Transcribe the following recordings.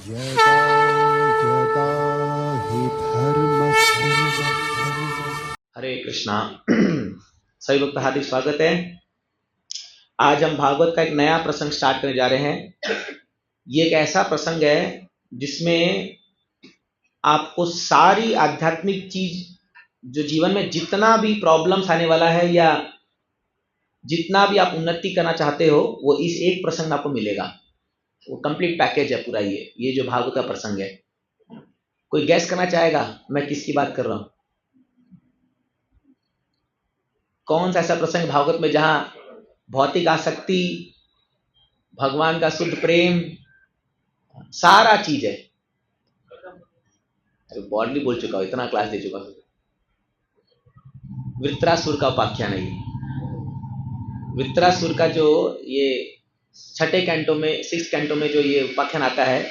यदा यदा हि धर्मस्य हरे कृष्णा। सभी लोग का हार्दिक स्वागत है। आज हम भागवत का एक नया प्रसंग स्टार्ट करने जा रहे हैं। ये एक ऐसा प्रसंग है जिसमें आपको सारी आध्यात्मिक चीज, जो जीवन में जितना भी प्रॉब्लम्स आने वाला है या जितना भी आप उन्नति करना चाहते हो, वो इस एक प्रसंग में आपको मिलेगा। वो कंप्लीट पैकेज है पूरा। ये जो भागवत का प्रसंग है। कोई गैस करना चाहेगा मैं किसकी बात कर रहा हूँ? कौन सा ऐसा प्रसंग भागवत में जहां भौतिक आसक्ति, भगवान का शुद्ध प्रेम, सारा चीज है। बॉडली बोल चुका हूं, इतना क्लास दे चुका हूं। वृत्रासुर का उपाख्यान है ये। वृत्रासुर का जो ये छठे कैंटो में, 6 कैंटो में जो ये उपाख्यान आता है,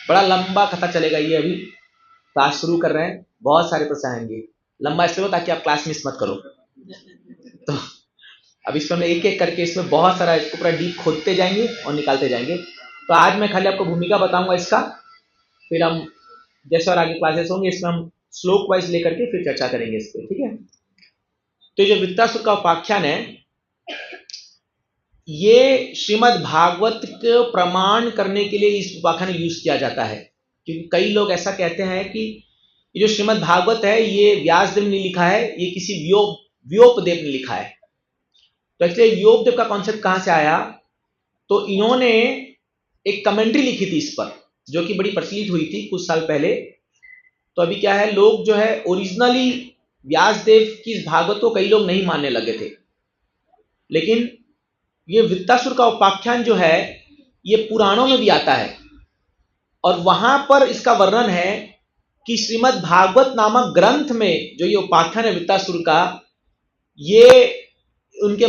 बड़ा लंबा कथा चलेगा। ये अभी क्लास शुरू कर रहे हैं, बहुत सारे प्रश्न आएंगे। लंबा इसलिए हो ताकि आप क्लास मिस मत करो। तो अब इसमें हम एक एक करके इसमें बहुत सारा इसको पूरा डीप खोदते जाएंगे और निकालते जाएंगे। तो आज मैं खाली आपको भूमिका बताऊंगा इसका, फिर हम जैसे और आगे क्लासेस होंगे इसमें हम श्लोक वाइज लेकर के फिर चर्चा करेंगे इस पर, ठीक है। तो ये जो वृत्रासुर का उपाख्यान है, ये श्रीमद् भागवत को प्रमाण करने के लिए इस उपाख्यान यूज किया जाता है। क्योंकि कई लोग ऐसा कहते हैं कि ये जो श्रीमद् भागवत है ये व्यासदेव ने लिखा है, ये किसी व्योपदेव ने लिखा है। तो एक्चुअली व्योपदेव का कॉन्सेप्ट कहां से आया? तो इन्होंने एक कमेंट्री लिखी थी इस पर, जो कि बड़ी प्रचलित हुई थी कुछ साल पहले। तो अभी क्या है, लोग जो है ओरिजिनली व्यासदेव की इस भागवत को कई लोग नहीं मानने लगे थे, लेकिन ये वृत्रासुर का उपाख्यान जो है ये पुराणों में भी आता है और वहां पर इसका वर्णन है कि श्रीमद् भागवत नामक ग्रंथ में जो ये उपाख्यान है वृत्रासुर का, ये उनके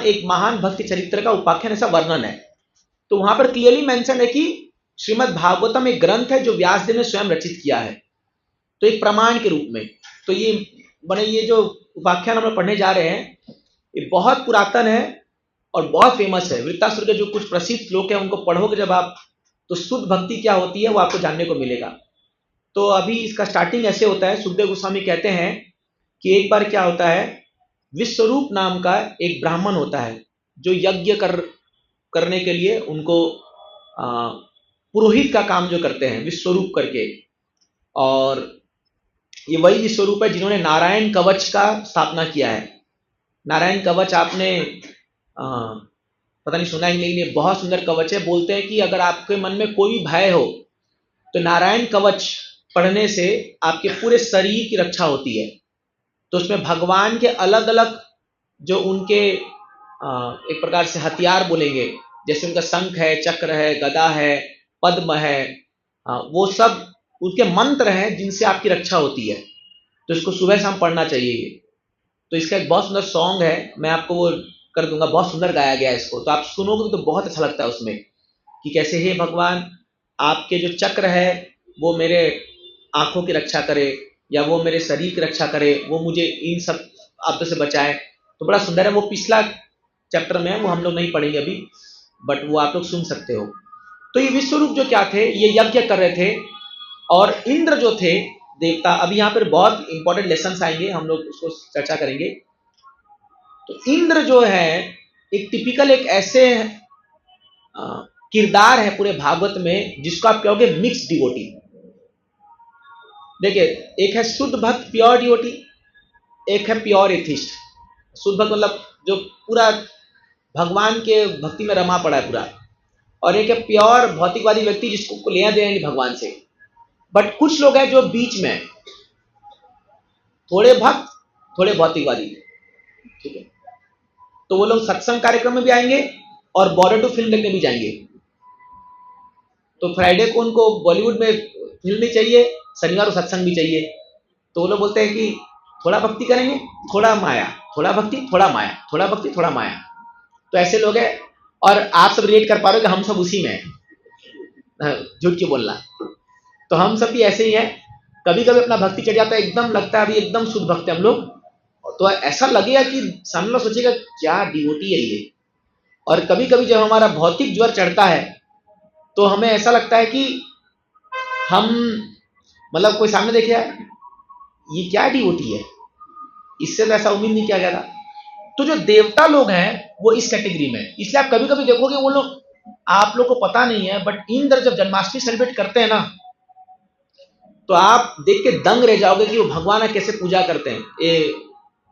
एक महान भक्ति चरित्र का उपाख्यान, ऐसा वर्णन है। तो वहां पर क्लियरली मेंशन है कि श्रीमद् भागवतम एक ग्रंथ है जो व्यासदेव ने स्वयं रचित किया है, तो एक प्रमाण के रूप में। तो ये जो उपाख्यान हम लोग पढ़ने जा रहे हैं ये बहुत पुरातन है और बहुत फेमस है। वृत्रासुर के जो कुछ प्रसिद्ध श्लोक है उनको पढ़ोगे जब आप, तो शुद्ध भक्ति क्या होती है वो आपको जानने को मिलेगा। तो अभी इसका स्टार्टिंग ऐसे होता है। सुखदेव गोस्वामी कहते हैं कि एक बार क्या होता है, विश्वरूप नाम का एक ब्राह्मण होता है जो यज्ञ करने के लिए उनको पुरोहित का काम जो करते हैं विश्वरूप करके। और ये वही विश्वरूप है जिन्होंने नारायण कवच का स्थापना किया है। नारायण कवच आपने पता नहीं सुना ही नहीं, ये बहुत सुंदर कवच है। बोलते हैं कि अगर आपके मन में कोई भी भय हो तो नारायण कवच पढ़ने से आपके पूरे शरीर की रक्षा होती है। तो उसमें भगवान के अलग अलग जो उनके एक प्रकार से हथियार बोलेंगे, जैसे उनका शंख है, चक्र है, गदा है, पद्म है, वो सब उसके मंत्र हैं जिनसे आपकी रक्षा होती है। तो इसको सुबह शाम पढ़ना चाहिए। तो इसका एक बहुत सुंदर सॉन्ग है, मैं आपको वो कर दूंगा, बहुत सुंदर गाया गया है इसको। तो आप सुनोगे तो बहुत अच्छा लगता है उसमें कि कैसे हे भगवान आपके जो चक्र है वो मेरे आंखों की रक्षा करे या वो मेरे शरीर की रक्षा करे, वो मुझे इन सब आपदों से बचाए। तो बड़ा सुंदर है। वो पिछला चैप्टर में है, वो हम लोग नहीं पढ़ेंगे अभी, बट वो आप लोग सुन सकते हो। तो ये विश्वरूप जो क्या थे, ये यज्ञ कर रहे थे और इंद्र जो थे देवता, अभी यहाँ पर बहुत इंपॉर्टेंट लेसन आएंगे, हम लोग उसको चर्चा करेंगे। तो इंद्र जो है एक टिपिकल एक ऐसे किरदार है पूरे भागवत में जिसको आप कहोगे मिक्स डिवोटी। देखिए, एक है शुद्ध भक्त प्योर डिवोटी, एक है प्योर एथिस्ट। शुद्ध भक्त मतलब जो पूरा भगवान के भक्ति में रमा पड़ा है पूरा, और एक है प्योर भौतिकवादी व्यक्ति जिसको लेना देना नहीं भगवान से। बट कुछ लोग हैं जो बीच में, थोड़े भक्त थोड़े भौतिकवादी, ठीक है। तो वो लोग सत्संग कार्यक्रम में भी आएंगे और बॉर्डर टू फिल्म देखने भी जाएंगे। तो फ्राइडे को उनको बॉलीवुड में फिल्म भी चाहिए, शनिवार को सत्संग भी चाहिए। तो वो लोग बोलते हैं कि थोड़ा भक्ति करेंगे, थोड़ा माया, थोड़ा भक्ति थोड़ा माया, थोड़ा भक्ति थोड़ा माया। तो ऐसे लोग हैं और आप सब रिलेट कर पा रहे हो कि हम सब उसी में हैं, झूठ क्यों बोलना। तो हम सब भी ऐसे ही हैं। कभी कभी अपना भक्ति चढ़ जाता है, एकदम लगता है अभी एकदम शुद्ध भक्त है हम लोग, तो ऐसा लगेगा कि सामने लोग सोचेगा क्या डिवोटी है ये। और कभी कभी जब हमारा भौतिक ज्वर चढ़ता है तो हमें ऐसा लगता है कि हम मतलब कोई सामने देखे है, ये क्या डिवोटी है, इससे तो ऐसा उम्मीद नहीं किया गया था। तो जो देवता लोग हैं वो इस कैटेगरी में, इसलिए आप कभी कभी देखोगे वो लोग, आप लोग को पता नहीं है, बट इंद्र जब जन्माष्टमी सेलिब्रेट करते हैं ना, तो आप देख के दंग रह जाओगे कि वो भगवान कैसे पूजा करते हैं। ये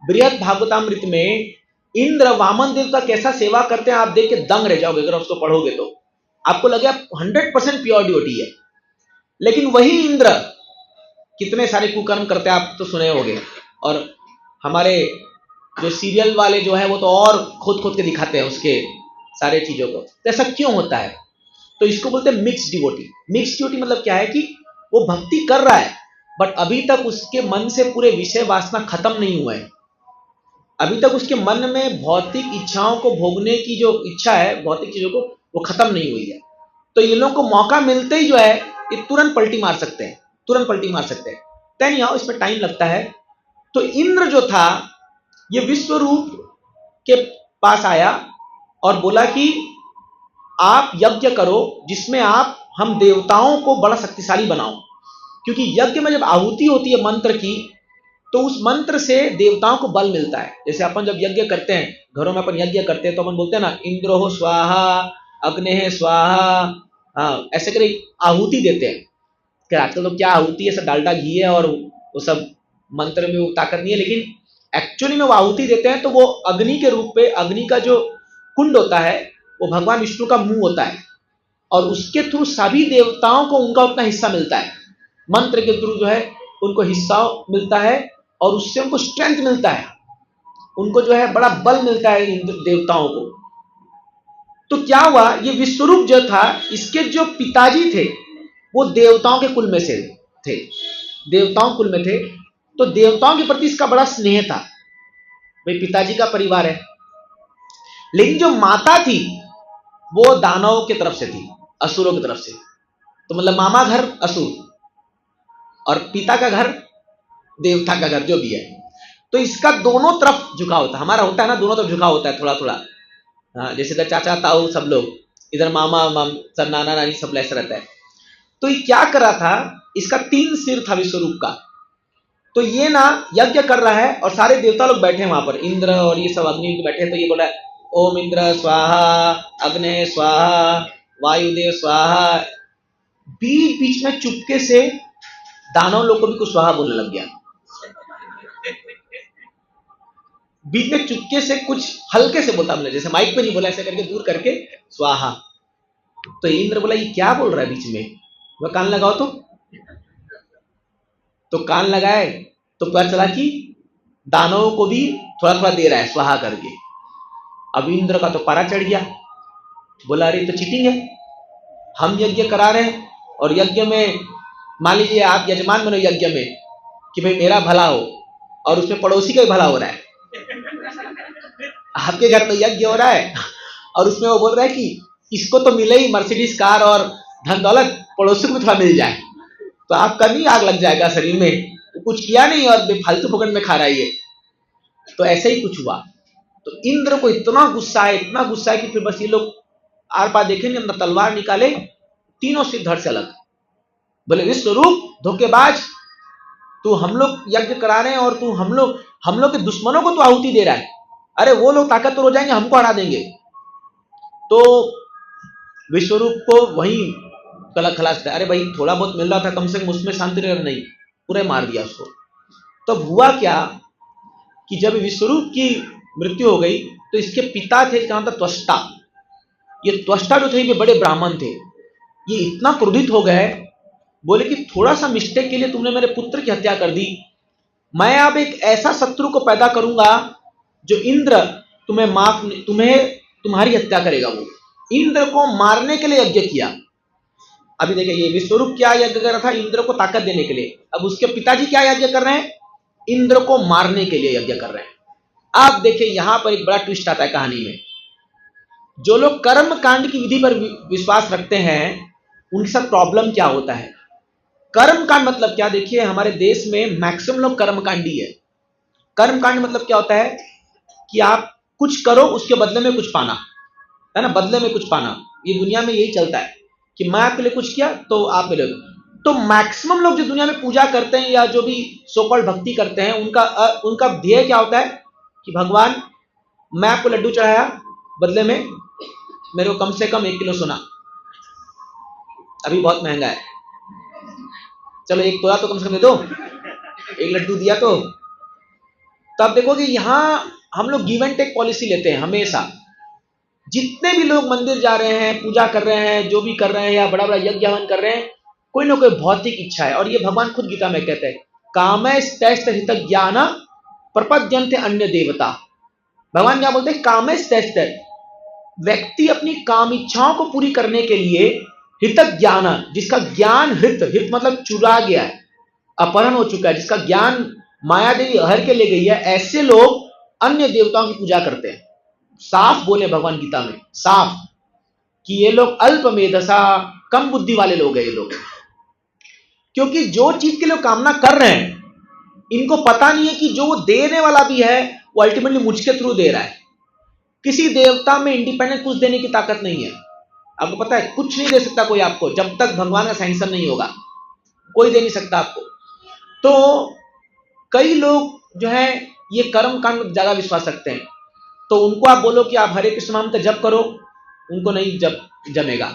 बृहद भागवतामृत में इंद्र वामन देव का कैसा सेवा करते हैं, आप देख के दंग रह जाओगे। अगर उसको पढ़ोगे तो आपको लगे 100% प्योर डिवोटी है। लेकिन वही इंद्र कितने सारे कुकर्म करते हैं, आप तो सुने होंगे। और हमारे जो सीरियल वाले जो है वो तो और खोद खोद के दिखाते हैं उसके सारे चीजों को। तो ऐसा क्यों होता है? तो इसको बोलते हैं मिक्स डिवोटी। मिक्स डिवोटी मतलब क्या है कि वो भक्ति कर रहा है, बट अभी तक उसके मन से पूरे विषय वासना खत्म नहीं हुआ है। अभी तक उसके मन में भौतिक इच्छाओं को भोगने की जो इच्छा है, भौतिक चीजों को, वो खत्म नहीं हुई है। तो ये लोगों को मौका मिलते ही जो है ये तुरंत पलटी मार सकते हैं, तुरंत पलटी मार सकते हैं। तैन आओ, इसमें टाइम लगता है। तो इंद्र जो था ये विश्वरूप के पास आया और बोला कि आप यज्ञ करो जिसमें आप हम देवताओं को बड़ा शक्तिशाली बनाओ, क्योंकि यज्ञ में जब आहुति होती है मंत्र की, तो उस मंत्र से देवताओं को बल मिलता है। जैसे अपन जब यज्ञ करते हैं, घरों में अपन यज्ञ करते हैं, तो अपन बोलते हैं ना, इंद्रो स्वाहा अग्ने स्वाहा, हाँ ऐसे करे आहुति देते हैं। क्या आजकल तो क्या आहुति है, सब डालडा घी है और वो सब मंत्र में वो ताकत नहीं है, लेकिन एक्चुअली में वो आहुति देते हैं तो वो अग्नि के रूप पे, अग्नि का जो कुंड होता है वो भगवान विष्णु का मुंह होता है, और उसके थ्रू सभी देवताओं को उनका उतना हिस्सा मिलता है। मंत्र के थ्रू जो है उनको हिस्सा मिलता है, और उससे उनको स्ट्रेंथ मिलता है, उनको जो है बड़ा बल मिलता है इन देवताओं को। तो क्या हुआ, ये विश्वरूप जो था, इसके जो पिताजी थे वो देवताओं के कुल में से थे, देवताओं कुल में थे। तो देवताओं के प्रति इसका बड़ा स्नेह था, भाई पिताजी का परिवार है। लेकिन जो माता थी वो दानवों की तरफ से थी, असुरों की तरफ से। तो मतलब मामा घर असुर और पिता का घर देवता का घर, जो भी है। तो इसका दोनों तरफ झुकाव होता है, हमारा होता है ना, दोनों तरफ झुकाव होता है थोड़ा थोड़ा। हाँ, जैसे इधर चाचा ताऊ सब लोग, इधर मामा सब नाना नानी सब ऐसा रहता है। तो ये क्या कर रहा था, इसका 3 सिर था विश्वरूप का। तो ये ना यज्ञ कर रहा है और सारे देवता लोग बैठे हैं वहां पर, इंद्र और ये सब अग्नि बैठे हैं। तो ये बोला ओम इंद्र स्वाहा, अग्ने स्वाहा, वायुदेव स्वाहा। बीच बीच में चुपके से दानव लोग को भी कुछ स्वाहा बोलने लग गया। बीच में चुपके से कुछ हल्के से बोलता, हमने जैसे माइक पे नहीं बोला, ऐसे करके दूर करके स्वाहा। तो इंद्र बोला ये क्या बोल रहा है बीच में, वह कान लगाओ। तो कान लगाए तो पता चला कि दानवों को भी थोड़ा थोड़ा दे रहा है स्वाहा करके। अब इंद्र का तो पारा चढ़ गया, बोला अरे तो चीटिंग है, हम यज्ञ करा रहे हैं और यज्ञ में मान लीजिए आप यजमान बनो यज्ञ में कि भाई मेरा भला हो, और उसमें पड़ोसी का भी भला हो रहा है। आपके घर में यज्ञ हो रहा है और उसमें वो बोल रहा है कि इसको तो मिले ही मर्सिडीज कार और धन दौलत, पड़ोसी को भी थोड़ा मिल जाए, तो आपका नहीं आग लग जाएगा शरीर में, तो कुछ किया नहीं और फालतू फुकट में खा रहा है ये। तो ऐसे ही कुछ हुआ। तो इंद्र को इतना गुस्सा है, इतना गुस्सा है कि फिर बस ये लोग आर पार देखेंगे, अंदर तलवार निकाले, तीनों सिर धड़ से अलग। बोले विश्वरूप धोखेबाज, तू हम लोग यज्ञ करा रहे हैं और तू हम लोग के दुश्मनों को तू आहुति दे रहा है। अरे वो लोग ताकतवर हो जाएंगे, हमको हरा देंगे। तो विश्वरूप को वही गला खलास था, अरे भाई थोड़ा बहुत मिल रहा था कम से कम उसमें शांति रह, नहीं पूरे मार दिया उसको। तो हुआ क्या कि जब विश्वरूप की मृत्यु हो गई तो इसके पिता थे, क्या था त्वष्टा। ये त्वष्टा जो थे ये बड़े ब्राह्मण थे, ये इतना क्रोधित हो गए, बोले कि थोड़ा सा मिस्टेक के लिए तुमने मेरे पुत्र की हत्या कर दी, मैं अब एक ऐसा शत्रु को पैदा करूंगा जो इंद्र तुम्हारी हत्या करेगा। वो इंद्र को मारने के लिए यज्ञ किया। अभी देखिए ये विश्वरूप क्या यज्ञ कर रहा था, इंद्र को ताकत देने के लिए। अब उसके पिताजी क्या यज्ञ कर रहे हैं, इंद्र को मारने के लिए यज्ञ कर रहे हैं। आप देखिए यहां पर एक बड़ा ट्विस्ट आता है कहानी में। जो लोग कर्म कांड की विधि पर विश्वास रखते हैं उनके साथ प्रॉब्लम क्या होता है। कर्म कांड मतलब क्या, देखिए हमारे देश में मैक्सिमम लोग कर्मकांडी है। कर्म कांड मतलब क्या होता है कि आप कुछ करो उसके बदले में कुछ पाना, है ना, बदले में कुछ पाना। ये दुनिया में यही चलता है कि मैं आपके लिए कुछ किया तो आप मिले। तो मैक्सिमम लोग जो दुनिया में पूजा करते हैं या जो भी सो कॉल्ड भक्ति करते हैं, उनका ध्येय क्या होता है कि भगवान, मैं आपको लड्डू चढ़ाया, बदले में मेरे को कम से कम 1 किलो सोना, अभी बहुत महंगा है, चलो 1 तोला तो कम से कम दे दो, 1 लड्डू दिया तो। तब देखोगे यहां हम लोग गिव एंड टेक पॉलिसी लेते हैं हमेशा। जितने भी लोग मंदिर जा रहे हैं, पूजा कर रहे हैं, जो भी कर रहे हैं, या बड़ा बड़ा यज्ञ हवन कर रहे हैं, कोई ना कोई भौतिक इच्छा है। और ये भगवान खुद गीता में कहते हैं, कामैस्तैस्त ज्ञान प्रपद्यन्ते अन्य देवता। भगवान क्या बोलते हैं? कामैस्तैस्त, व्यक्ति अपनी काम इच्छाओं को पूरी करने के लिए हित ज्ञान, जिसका ज्ञान हित मतलब चुरा गया है, अपहरण हो चुका है, जिसका ज्ञान माया देवी हर के ले गई है, ऐसे लोग अन्य देवताओं की पूजा करते हैं। साफ बोले भगवान गीता में, साफ, कि ये लोग अल्प मेधसा, कम बुद्धि वाले लोग हैं ये लोग। क्योंकि जो चीज के लिए कामना कर रहे हैं, इनको पता नहीं है कि जो वो देने वाला भी है वो अल्टीमेटली मुझके थ्रू दे रहा है। किसी देवता में इंडिपेंडेंट कुछ देने की ताकत नहीं है। आपको पता है, कुछ नहीं दे सकता कोई आपको, जब तक भगवान का सैंक्शन नहीं होगा, कोई दे नहीं सकता आपको। तो कई लोग जो है ये कर्म कांड में ज्यादा विश्वास रखते हैं, तो उनको आप बोलो कि आप हरे कृष्ण नाम का जप करो, उनको नहीं जमेगा।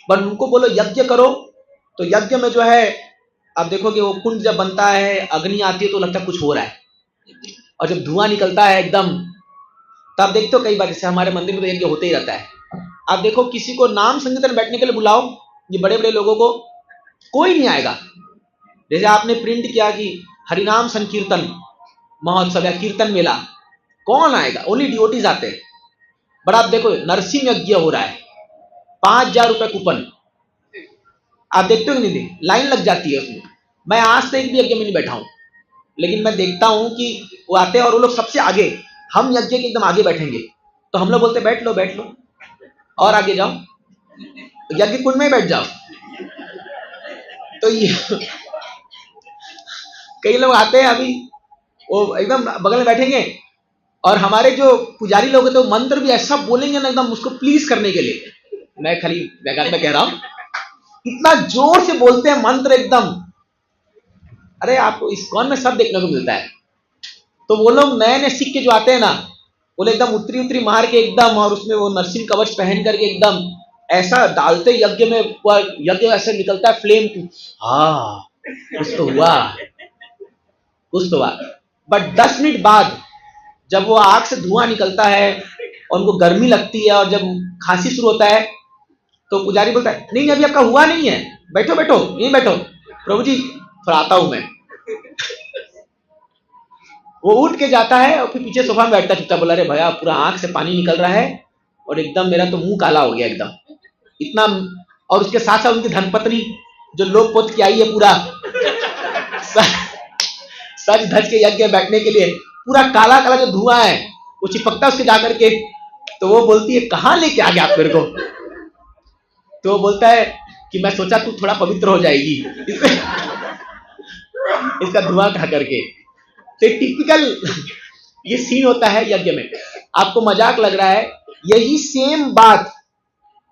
पर उनको बोलो यज्ञ करो, तो यज्ञ में जो है आप देखोगे वो कुंड जब बनता है, अग्नि आती है, तो लगता है कुछ हो रहा है, और जब धुआं निकलता है एकदम, तब देखते हो कई बार, जैसे हमारे मंदिर में तो यज्ञ होते ही रहता है। आप देखो किसी को नाम संकीर्तन बैठने के लिए बुलाओ, ये बड़े बड़े लोगों को, कोई नहीं आएगा। जैसे आपने प्रिंट किया कि हरिनाम संकीर्तन महोत्सव या कीर्तन मेला, कौन आएगा? ओनली डिवोटीज आते हैं। बट आप देखो नरसिंह यज्ञ हो रहा है, 5,000 रुपए कूपन, आप देखते हो कि नहीं, लाइन लग जाती है उसमें। मैं आज तक एक भी यज्ञ में नहीं बैठा हूं, लेकिन मैं देखता हूं कि वो आते हैं और वो लोग सबसे आगे, हम यज्ञ के एकदम आगे बैठेंगे, तो हम लोग बोलते बैठ लो बैठ लो, और आगे जाओ, यज्ञ कुंड में ही बैठ जाओ। तो ये कई लोग आते हैं अभी, वो एकदम बगल में बैठेंगे, और हमारे जो पुजारी लोग हैं तो मंत्र भी ऐसा बोलेंगे ना एकदम उसको प्लीज करने के लिए। मैं खाली बैगात में कह रहा हूं, इतना जोर से बोलते हैं मंत्र एकदम। अरे आपको इस्कॉन में सब देखने को मिलता है। तो वो लोग नए नए सीख के जो आते हैं ना, वो लोग एकदम उतरी मार के एकदम, और उसमें वो नरसिंह कवच पहन करके एकदम ऐसा डालते यज्ञ में, यज्ञ ऐसे निकलता है फ्लेम की, हाँ कुछ तो हुआ, कुछ तो हुआ। बट 10 मिनट बाद जब वो आग से धुआं निकलता है और उनको गर्मी लगती है और जब खांसी शुरू होता है, तो पुजारी बोलता है नहीं अभी आपका हुआ नहीं है, बैठो बैठो यहीं बैठो, प्रभु जी थोड़ा आता हूं मैं। वो उठ के जाता है और फिर पीछे सोफा में बैठता चुपचाप, बोला अरे भैया पूरा आंख से पानी निकल रहा है और एकदम मेरा तो मुंह काला हो गया एकदम, इतना। और उसके साथ साथ उनकी धर्मपत्नी जो लोक पोत की आई है पूरा सज धज के यज्ञ बैठने के लिए, पूरा काला काला जो धुआं है वो चिपकता है उसके जाकर के, तो वो बोलती है कहां लेके आ गया आप मेरे को? तो वो बोलता है कि मैं सोचा तू थोड़ा पवित्र हो जाएगी इसका धुआं खा करके। तो टिपिकल ये सीन होता है यज्ञ में। आपको मजाक लग रहा है, यही सेम बात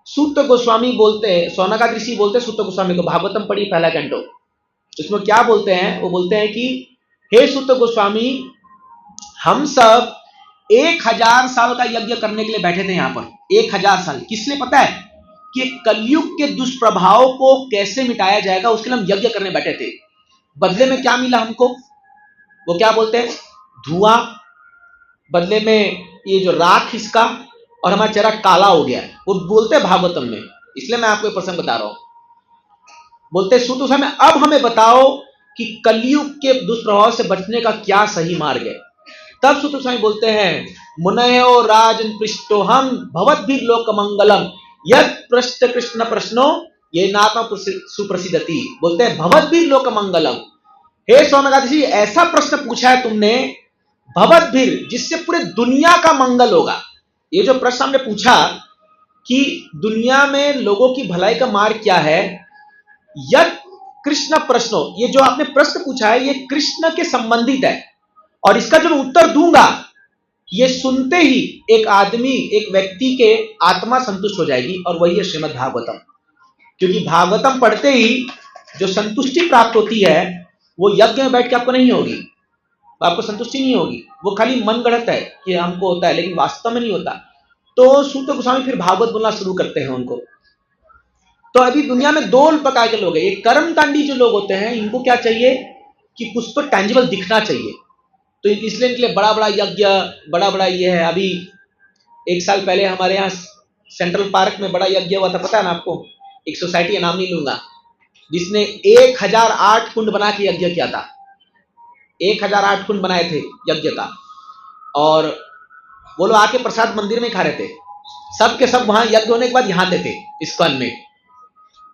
सूत गोस्वामी बोलते हैं, सौनकादि ऋषि बोलते हैं सूत गोस्वामी को, भागवतम पढ़ी पहला कैंटो, इसमें क्या बोलते हैं? वो बोलते हैं कि हे सूत गोस्वामी, हम सब 1000 साल का यज्ञ करने के लिए बैठे थे यहाँ पर, 1000 साल। किसने पता है कि कलयुग के दुष्प्रभाव को कैसे मिटाया जाएगा, उसके लिए हम यज्ञ करने बैठे थे। बदले में क्या मिला हमको? वो क्या बोलते हैं? धुआं, बदले में ये जो राख इसका, और हमारा चेहरा काला हो गया। वो बोलते हैं भागवतम में, इसलिए मैं आपको एक प्रसंग बता रहा हूं। बोलते हैं सूत गोस्वामी अब हमें बताओ कि कलयुग के दुष्प्रभाव से बचने का क्या सही मार्ग है। तब सूत गोस्वामी बोलते हैं मुनयो राजन पृष्ठो हम भवद्भिः लोक मंगलम यद पृष्ठ कृष्ण प्रश्नो ये नात्मा सुप्रसिद्धति। बोलते हैं भवद्भिः लोक मंगलम, हे सौनकादि, ऐसा प्रश्न पूछा है तुमने भवद्भिः, जिससे पूरे दुनिया का मंगल होगा। ये जो प्रश्न हमने पूछा कि दुनिया में लोगों की भलाई का मार्ग क्या है, यद कृष्ण प्रश्नो, ये जो आपने प्रश्न पूछा है ये कृष्ण के संबंधित है, और इसका जो मैं उत्तर दूंगा ये सुनते ही एक आदमी, एक व्यक्ति के आत्मा संतुष्ट हो जाएगी, और वही है श्रीमद् भागवतम। क्योंकि भागवतम पढ़ते ही जो संतुष्टि प्राप्त होती है वो यज्ञ में बैठ के आपको नहीं होगी, आपको संतुष्टि नहीं होगी, वो खाली मन गढ़ंत है कि हमको होता है, लेकिन वास्तव में नहीं होता। तो सूत गोस्वामी फिर भागवत बोलना शुरू करते हैं उनको। तो अभी दुनिया में दो प्रकार के लोग हैं। एक कर्मकांडी जो लोग होते हैं, इनको क्या चाहिए कि कुछ तो टैंजिबल दिखना चाहिए, तो इसलिए इनके लिए बड़ा बड़ा यज्ञ, बड़ा बड़ा ये है। अभी 1 साल पहले हमारे यहाँ सेंट्रल पार्क में बड़ा यज्ञ हुआ था, पता है ना आपको? एक सोसाइटी का नाम नहीं लूंगा, जिसने 1008 कुंड बना के यज्ञ किया था। 1008 कुंड बनाए थे यज्ञ का, और वो लोग आके प्रसाद मंदिर में खा रहे थे। सब के सब वहां यज्ञ होने के बाद यहाँ थे इस्कॉन में।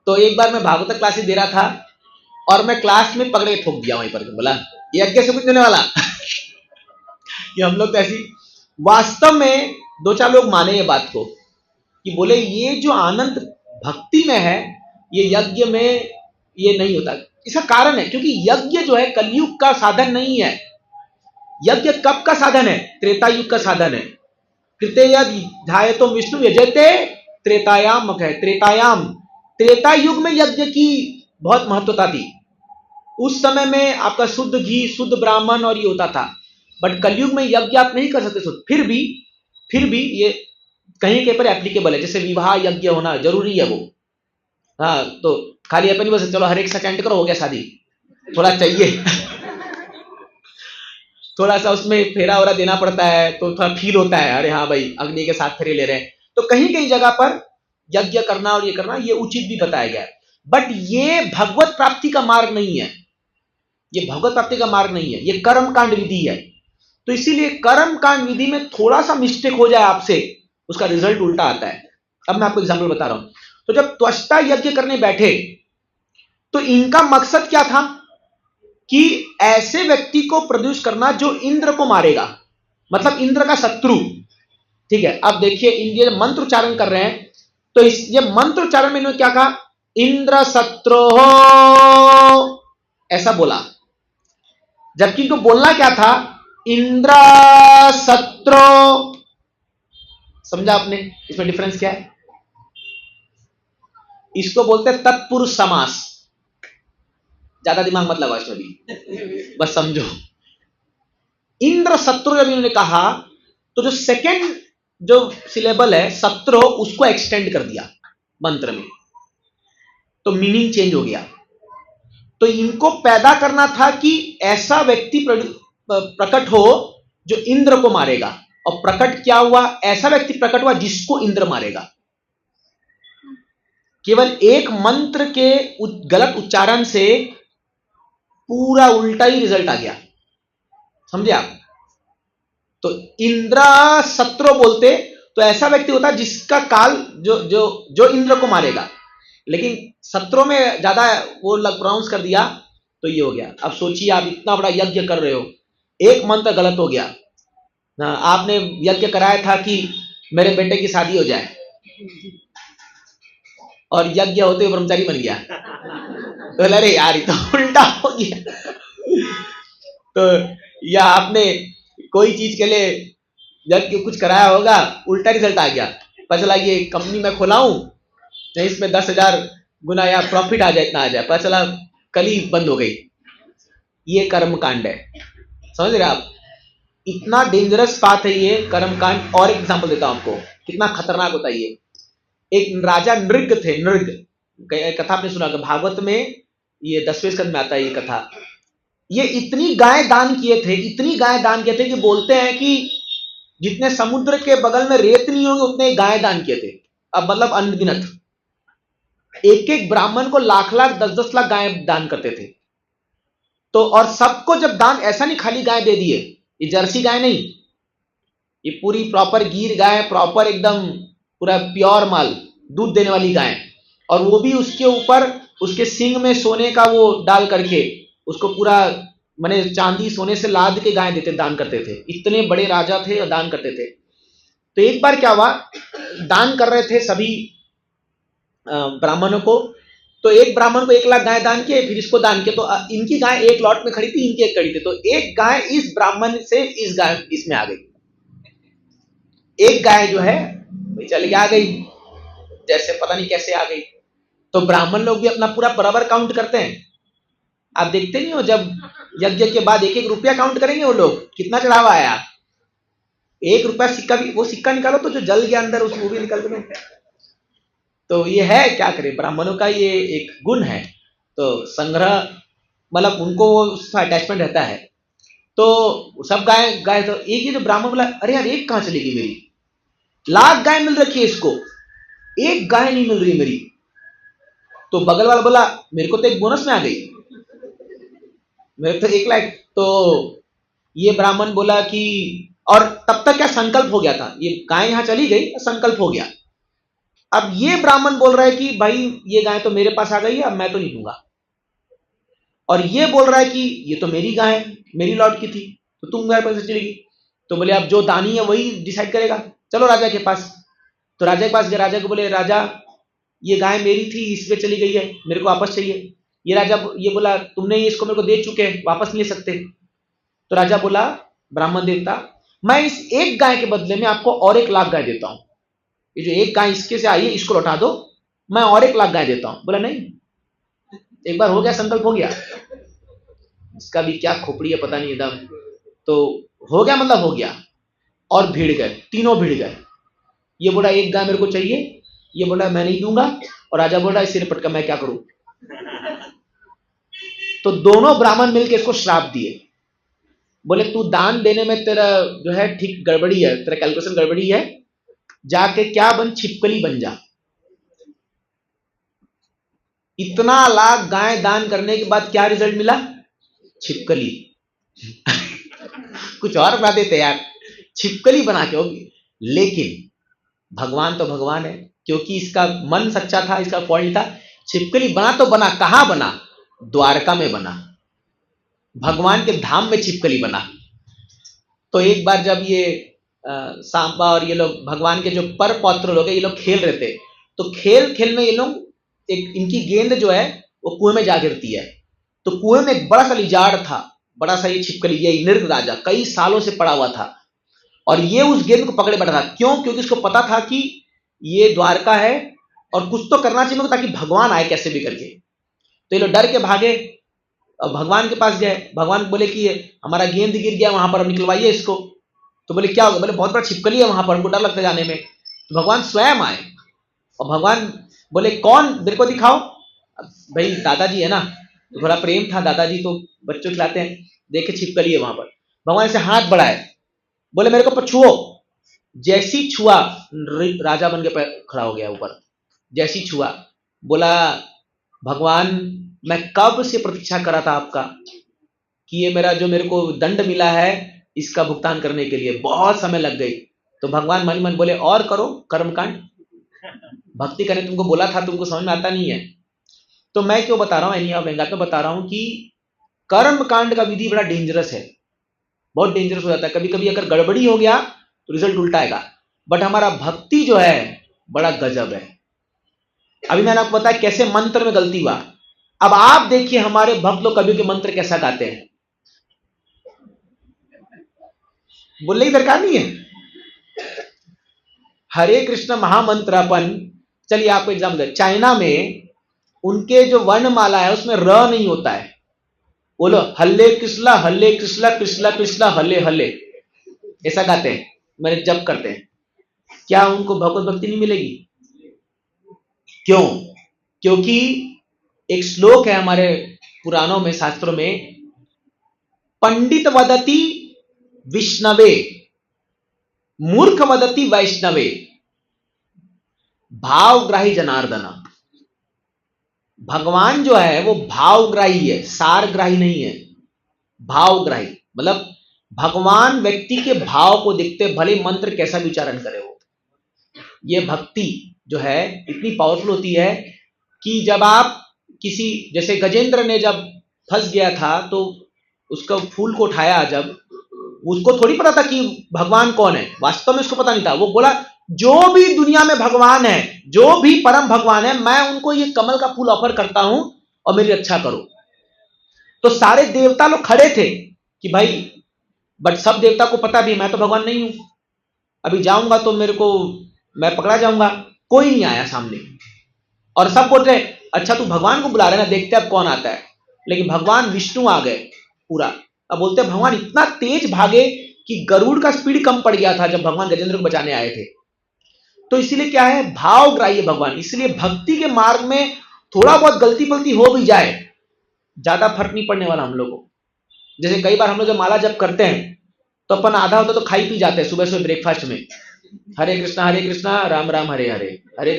तो एक बार मैं भागवत क्लासेस दे रहा था और मैं क्लास में पकड़े ठोक दिया वहीं पर, बोला यज्ञ से कुछ देने वाला कि हम लोग तो ऐसी। वास्तव में 2-4 लोग माने ये बात को कि बोले ये जो आनंद भक्ति में है ये यज्ञ में ये नहीं होता। इसका कारण है क्योंकि यज्ञ जो है कलयुग का साधन नहीं है। यज्ञ कब का साधन है? त्रेता युग का साधन है। कृतेय ध्यायतो विष्णु यजते त्रेतायाम है। त्रेता युग में यज्ञ की बहुत महत्वता थी। उस समय में आपका शुद्ध घी, शुद्ध ब्राह्मण और ये होता था। बट कलयुग में यज्ञ आप नहीं कर सकते शुद्ध। फिर भी ये कहीं कहीं पर एप्लीकेबल है। जैसे विवाह यज्ञ होना जरूरी है वो, हाँ, तो खाली अपन बस चलो हर एक सेकंड करो हो गया शादी, थोड़ा चाहिए थोड़ा सा उसमें फेरा वरा देना पड़ता है, तो थोड़ा फील होता है अरे हाँ भाई अग्नि के साथ फेरे ले रहे हैं। तो कहीं कहीं जगह पर यज्ञ करना और ये करना ये उचित भी बताया गया है। बट ये भगवत प्राप्ति का मार्ग नहीं है, ये भगवत प्राप्ति का मार्ग नहीं है, ये कर्म कांड विधि है। तो इसीलिए कर्म कांड विधि में थोड़ा सा मिस्टेक हो जाए आपसे, उसका रिजल्ट उल्टा आता है। अब मैं आपको एग्जाम्पल बता रहा हूं। तो जब त्वष्टा यज्ञ करने बैठे तो इनका मकसद क्या था कि ऐसे व्यक्ति को प्रोड्यूस करना जो इंद्र को मारेगा, मतलब इंद्र का शत्रु। ठीक है, अब देखिए ये मंत्र उच्चारण कर रहे हैं, तो ये मंत्र उच्चारण में इन्होंने क्या कहा? इंद्र शत्रुहो, ऐसा बोला। जबकि इनको बोलना क्या था? इंद्र शत्रु। समझा आपने इसमें डिफरेंस क्या है? इसको बोलते हैं तत्पुरुष समास। ज्यादा दिमाग मत लगाओ इसमें भी, बस समझो। इंद्र शत्रु जब इन्होंने कहा तो जो सेकंड जो सिलेबल है शत्रु, उसको एक्सटेंड कर दिया मंत्र में, तो मीनिंग चेंज हो गया। तो इनको पैदा करना था कि ऐसा व्यक्ति प्रकट हो जो इंद्र को मारेगा, और प्रकट क्या हुआ? ऐसा व्यक्ति प्रकट हुआ जिसको इंद्र मारेगा। केवल एक मंत्र के गलत उच्चारण से पूरा उल्टा ही रिजल्ट आ गया, समझे आप? तो इंद्र शत्रु बोलते तो ऐसा व्यक्ति होता है जिसका काल जो इंद्र को मारेगा, लेकिन शत्रु में ज्यादा वो प्रोनाउंस कर दिया तो ये हो गया। अब सोचिए आप इतना बड़ा यज्ञ कर रहे हो, एक मंत्र गलत हो गया ना। आपने यज्ञ कराया था कि मेरे बेटे की शादी हो जाए, और यज्ञ होते हुए ब्रह्मचारी बन गया, तो अरे यार ये तो उल्टा हो गया। तो या आपने कोई चीज के लिए यज्ञ कुछ कराया होगा, उल्टा रिजल्ट आ गया। पता चला ये कंपनी में खोलाऊं, नहीं इसमें 10,000 गुना या प्रॉफिट आ जाए, इतना आ जाए, पता चला कल ही बंद हो गई। ये कर्म कांड है, समझ रहे आप? इतना डेंजरस बात है ये कर्म कांड। और एक एग्जांपल देता हूं आपको, कितना खतरनाक होता है ये। एक राजा नृग थे, नृग कथा आपने सुना, भागवत में ये 10वें स्कंद में आता है ये कथा। ये इतनी गाय दान किए थे, इतनी गाय दान किए थे कि बोलते हैं कि जितने समुद्र के बगल में रेत नहीं होंगे उतने गाय दान किए थे। अब मतलब अनगिनत, एक एक ब्राह्मण को लाख लाख 10-10 लाख गाय दान करते थे। तो और सबको जब दान, ऐसा नहीं खाली गाय दे दिए, ये जर्सी गाय नहीं, ये पूरी प्रॉपर गिर गाय, प्रॉपर एकदम पूरा प्योर माल, दूध देने वाली गाय। और वो भी उसके ऊपर उसके सींग में सोने का वो डाल करके उसको पूरा माने चांदी सोने से लाद के गाय देते, दान करते थे। इतने बड़े राजा थे और दान करते थे। तो एक बार क्या हुआ, दान कर रहे थे सभी ब्राह्मणों को। तो एक ब्राह्मण को 1 लाख गाय दान किए, फिर इसको दान किए। तो इनकी गाय एक लॉट में खड़ी थी, इनकी एक खड़ी थी। तो एक गाय इस ब्राह्मण से इस गाय इसमें आ गई। एक गाय जो है चल के आ गई, जैसे पता नहीं कैसे आ गई। तो ब्राह्मण लोग भी अपना पूरा बराबर काउंट करते हैं। आप देखते नहीं हो, जब यज्ञ के बाद एक एक रुपया काउंट करेंगे वो लोग, कितना चढ़ावा आया। 1 रुपया सिक्का भी, वो सिक्का निकालो तो जो जल गया अंदर उसको भी निकाल दो। तो ये है, क्या करें, ब्राह्मणों का ये एक गुण है। तो संग्रह मतलब उनको उसका अटैचमेंट रहता है। तो सब गाय गाय, तो एक ही जो ब्राह्मण बोला, अरे यार एक कहाँ चली गई मेरी, लाख गाय मिल रखी है इसको, एक गाय नहीं मिल रही मेरी। तो बगल वाला बोला, मेरे को तो एक बोनस में आ गई, मेरे तो 1 लाख। तो ये ब्राह्मण बोला कि, और तब तक क्या संकल्प हो गया था, ये गाय यहां चली गई, संकल्प हो गया। अब ये ब्राह्मण बोल रहा है कि भाई ये गाय तो मेरे पास आ गई है, अब मैं तो नहीं दूंगा। और ये बोल रहा है कि ये तो मेरी गाय है, मेरी लॉट की थी, तो तुम मेरे पास चलेगी। तो बोले अब जो दानी है वही डिसाइड करेगा, चलो राजा के पास। तो राजा के पास गए, राजा को बोले, राजा ये गाय मेरी थी, इस पे चली गई है, मेरे को वापस चाहिए। ये राजा ये बोला, तुमने ये इसको मेरे को दे चुके हैं, वापस नहीं ले सकते। तो राजा बोला, ब्राह्मण देवता, मैं इस एक गाय के बदले में आपको और 1 लाख गाय देता हूं। ये जो एक गाय इसके से आई है इसको लौटा दो, मैं और 1 लाख गाय देता हूं। बोला नहीं, एक बार हो गया, संकल्प हो गया, इसका भी क्या खोपड़ी है पता नहीं एकदम। तो हो गया, मतलब हो गया। और भिड़ गए, तीनों भिड़ गए। ये बोला एक गाय मेरे को चाहिए, ये बोला मैं नहीं दूंगा, और राजा बोला इसे निपट कर मैं क्या करूं। तो दोनों ब्राह्मण मिलकर इसको श्राप दिए, बोले तू दान देने में तेरा जो है ठीक गड़बड़ी है, तेरा कैलकुलेशन गड़बड़ी है, जाके क्या बन, छिपकली बन जा। इतना लाख गाय दान करने के बाद क्या रिजल्ट मिला, छिपकली। कुछ और बना देते यार, छिपकली बना के होगी। लेकिन भगवान तो भगवान है, क्योंकि इसका मन सच्चा था, इसका पॉइंट था। छिपकली बना तो बना, कहां बना, द्वारका में बना, भगवान के धाम में छिपकली बना। तो एक बार जब ये सांबा और ये लोग भगवान के जो पर पौत्र लोग हैं, ये लोग खेल रहे थे, तो खेल खेल में ये लोग, एक इनकी गेंद जो है वो कुएं में जा गिरती है। तो कुएं में एक बड़ा सा लिजार्ड था, बड़ा सा ये छिपकली, ये नृग राजा कई सालों से पड़ा हुआ था, और ये उस गेंद को पकड़े बैठा था। क्यों, क्योंकि उसको पता था कि ये द्वारका है और कुछ तो करना चाहिए ताकि भगवान आए कैसे भी करके। तो ये लोग डर के भागे और भगवान के पास गए। भगवान बोले कि हमारा गेंद गिर गया वहां पर, अब निकलवाइए इसको। तो बोले क्या होगा, बोले बहुत बड़ा छिपकली है वहां पर, हमको डर लगता है जाने में। तो भगवान स्वयं आए और भगवान बोले कौन, मेरे को दिखाओ। भाई दादाजी है ना, तो थोड़ा प्रेम था, दादाजी तो बच्चों खिलाते हैं, देखे छिपकली है वहां पर। भगवान से हाथ बढ़ाए, बोले मेरे को छुओ। जैसी छुआ, राजा बन के खड़ा हो गया ऊपर। जैसी छुआ, बोला भगवान मैं कब से प्रतीक्षा कर रहा था आपका, कि ये मेरा जो मेरे को दंड मिला है इसका भुगतान करने के लिए बहुत समय लग गई। तो भगवान मन मन बोले और करो कर्मकांड, भक्ति करने तुमको बोला था, तुमको समझ में आता नहीं है। तो मैं क्यों बता रहा हूं, एनी व्यंगात में बता रहा हूं कि कर्म कांड का विधि बड़ा डेंजरस है, बहुत डेंजरस हो जाता है। कभी कभी अगर गड़बड़ी हो गया तो रिजल्ट उल्टा आएगा, बट हमारा भक्ति जो है बड़ा गजब है। अभी मैंने आपको बताया कैसे मंत्र में गलती हुआ। अब आप देखिए हमारे भक्त लोग कभी के मंत्र कैसा गाते हैं, बोलने की दरकार नहीं है। हरे कृष्ण महामंत्र अपन, चलिए आपको एग्जाम्पल दे, चाइना में उनके जो वर्णमाला है उसमें र नहीं होता है। बोलो हल्ले कृष्णा कृष्णा कृष्णा हल्ले हल्ले, ऐसा गाते हैं, मैंने जप करते हैं। क्या उनको भगवत भक्ति नहीं मिलेगी? क्यों? क्योंकि एक श्लोक है हमारे पुराणों में, शास्त्रों में, पंडित वदति विष्णवे मूर्ख वदति वैष्णवे भावग्राही जनार्दन। भगवान जो है वो भावग्राही है, सारग्राही नहीं है। भावग्राही मतलब भगवान व्यक्ति के भाव को देखते, भले मंत्र कैसा भी उच्चारण करे वो। ये भक्ति जो है इतनी पावरफुल होती है कि जब आप किसी, जैसे गजेंद्र ने जब फंस गया था तो उसका फूल को उठाया, जब उसको थोड़ी पता था कि भगवान कौन है, वास्तव में उसको पता नहीं था। वो बोला जो भी दुनिया में भगवान है, जो भी परम भगवान है, मैं उनको ये कमल का फूल ऑफर करता हूं और मेरी रक्षा करो। तो सारे देवता लोग खड़े थे कि भाई, बट सब देवता को पता भी मैं तो भगवान नहीं हूं, अभी जाऊंगा तो मेरे को, मैं पकड़ा जाऊंगा। कोई नहीं आया सामने, और सब बोल रहे अच्छा तू भगवान को बुला रहे ना, देखते अब कौन आता है। लेकिन भगवान विष्णु आ गए पूरा। अब बोलते हैं भगवान इतना तेज भागे कि गरुड़ का स्पीड कम पड़ गया था जब भगवान गजेंद्र को बचाने आए थे। तो इसीलिए क्या है, भावग्राही है भगवान। इसलिए भक्ति के मार्ग में थोड़ा बहुत गलती पलती हो भी जाए, ज्यादा फर्क नहीं पड़ने वाला हम लोग को। जैसे कई बार हम लोग जब माला जप करते हैं तो अपन आधा होता तो खाई पी जाते हैं सुबह सुबह ब्रेकफास्ट में, हरे कृष्णा राम राम हरे हरे, हरे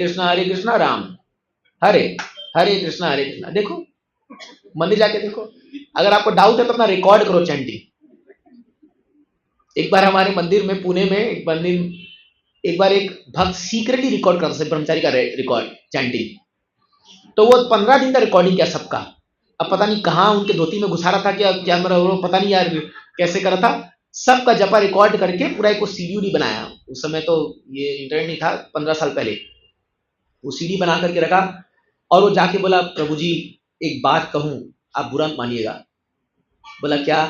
कृष्णा राम हरे, हरे कृष्णा। देखो मंदिर जाके देखो, अगर आपको डाउट है तो अपना रिकॉर्ड करो चैंटिंग। एक बार हमारे मंदिर में पुणे में एक बार एक भक्त सीक्रेटली रिकॉर्ड करता था, ब्रह्मचारी का रिकॉर्ड चैंटिंग। तो वो 15 दिन का रिकॉर्डिंग किया सबका। अब पता नहीं कहाँ उनके धोती में घुसा रहा था, क्या मेरा पता नहीं यार कैसे करा था। सबका जपा रिकॉर्ड करके पूरा एक सीडी बनाया। उस समय तो ये इंटरनेट नहीं था, 15 साल पहले वो सीडी बना करके रखा। और वो जाके बोला प्रभु जी एक बात कहूं, आप बुरा मत मानिएगा। बोला क्या?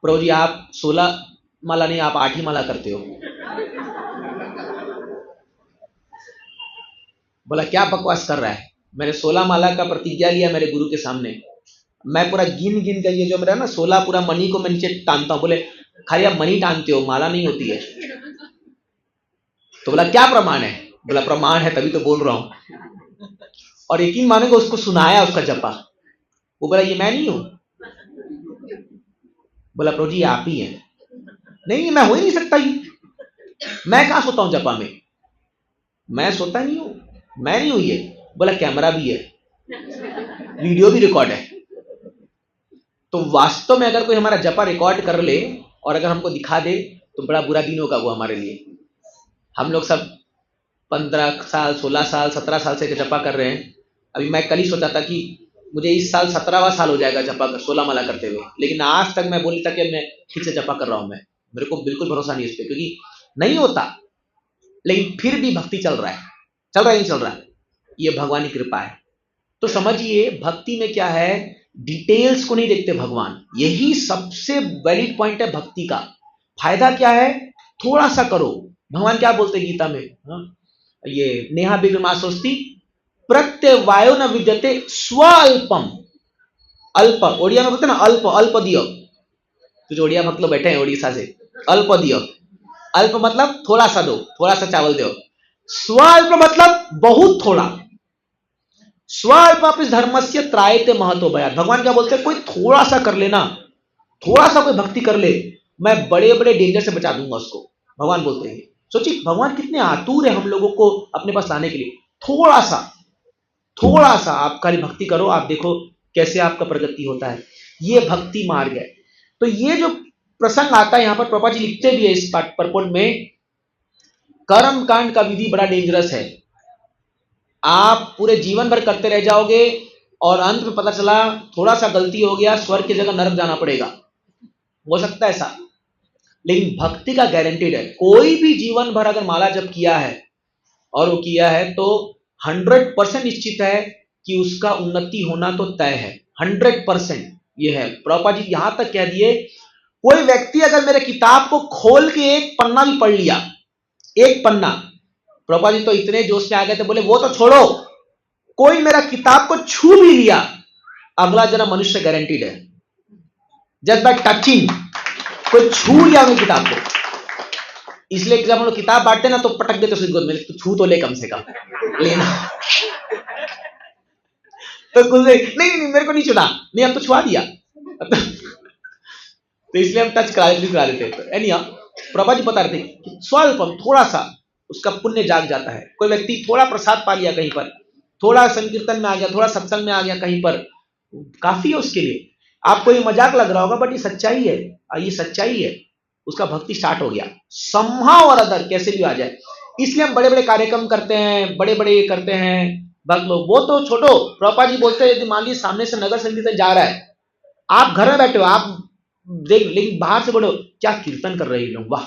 प्रभु जी आप 16 माला नहीं, आप 8 ही माला करते हो। बोला क्या बकवास कर रहा है, मैंने 16 माला का प्रतिज्ञा लिया मेरे गुरु के सामने। मैं पूरा गिन गिन कर ये जो मेरा ना 16 पूरा मणि को मैं नीचे टानता हूं। बोले खाली आप मणि टानते हो, माला नहीं होती है। तो बोला क्या प्रमाण है? बोला प्रमाण है तभी तो बोल रहा हूं। और यकीन मानेगा उसको सुनाया उसका जपा। वो बोला ये मैं नहीं हूं। बोला प्रभु जी आप ही हैं। नहीं मैं हो ही नहीं सकता, ये मैं कहां सोता हूं जपा में, मैं सोता नहीं हूं, मैं नहीं हूं ये। बोला कैमरा भी है, वीडियो भी रिकॉर्ड है। तो वास्तव में अगर कोई हमारा जपा रिकॉर्ड कर ले और अगर हमको दिखा दे तो बड़ा बुरा दिन होगा वो हमारे लिए। हम लोग सब 15 साल 16 साल 17 साल से जपा कर रहे हैं। अभी मैं कल ही सोचा था कि मुझे इस साल 17वां साल हो जाएगा जपा कर 16 माला करते हुए, लेकिन आज तक मैं बोली था कि मैं ठीक से जपा कर रहा हूं। मैं मेरे को बिल्कुल भरोसा नहीं इस पर, क्योंकि नहीं होता। लेकिन फिर भी भक्ति चल रहा है, चल रहा है नहीं चल रहा है, ये भगवान की कृपा है। तो समझिए भक्ति में क्या है, डिटेल्स को नहीं देखते भगवान। यही सबसे वैलिड पॉइंट है भक्ति का। फायदा क्या है, थोड़ा सा करो। भगवान क्या बोलते हैं गीता में, ये नेहा बिग्रमासोस्ति प्रत्यवायो न विद्यते स्वल्पम। अल्प ओडिया में बोलते ना, अल्प अल्प दियो। कुछ ओडिया भक्त लोग बैठे हैं उड़ीसा से, अल्प दियो। अल्प मतलब थोड़ा सा दो, थोड़ा सा चावल दो। स्वल्प मतलब बहुत थोड़ा। स्वल्प धर्मस्य त्रायते महतो भयात्। भगवान क्या बोलते हैं, कोई थोड़ा सा कर लेना, थोड़ा सा कोई भक्ति कर ले, मैं बड़े बड़े डेंजर से बचा दूंगा उसको। भगवान बोलते हैं। सोचिए भगवान कितने आतुर है हम लोगों को अपने पास लाने के लिए। थोड़ा सा आप खाली भक्ति करो, आप देखो कैसे आपका प्रगति होता है। ये भक्ति मार्ग है। तो ये जो प्रसंग आता है यहां पर, प्रभुपाद जी लिखते भी है इस परपट में, कर्म कांड का विधि बड़ा डेंजरस है। आप पूरे जीवन भर करते रह जाओगे और अंत में पता चला थोड़ा सा गलती हो गया, स्वर्ग की जगह नरक जाना पड़ेगा। हो सकता है ऐसा, लेकिन भक्ति का गारंटीड है। कोई भी जीवन भर अगर माला जप किया है और वो किया है तो 100% निश्चित है कि उसका उन्नति होना तो तय है। 100% ये है। प्रभुपाद जी यहां तक कह दिए, कोई व्यक्ति अगर मेरे किताब को खोल के एक पन्ना भी पढ़ लिया, एक पन्ना, प्रभुपाद जी तो इतने जोश में आ गए थे, बोले वो तो छोड़ो, कोई मेरा किताब को छू भी लिया, अगला जन्म मनुष्य गारंटीड है। जस्ट बाय टचिंग, कोई छू लिया उनकी किताब को। इसलिए जब हम लोग किताब बांटते ना तो पटक देते उसकी गोद में, तो छू तो ले कम से कम लेना। तो कुछ नहीं मेरे को नहीं छूना, नहीं अब तो छुआ दिया। तो इसलिए हम टच करा देते। तो प्रभुपाद जी बता रहे थे कि स्वल्पम, थोड़ा सा उसका पुण्य जाग जाता है। कोई व्यक्ति थोड़ा प्रसाद पा लिया कहीं पर, थोड़ा संकीर्तन में आ गया, थोड़ा सत्संग में आ गया कहीं पर, काफी है उसके लिए। आपको ये मजाक लग रहा होगा बट ये सच्चाई है, ये सच्चाई है। उसका भक्ति स्टार्ट हो गया समहाउ और अदर, कैसे भी आ जाए। इसलिए हम बड़े बड़े कार्यक्रम करते हैं, बड़े बड़े करते हैं भक्त लोग। वो तो छोड़ो, प्रभुपाद जी बोलते हैं यदि मान लीजिए सामने से नगर संकीर्तन जा रहा है, आप घर में बैठे हो, आप देख, लेकिन बाहर से बोलो क्या कीर्तन कर रहे लोग, वाह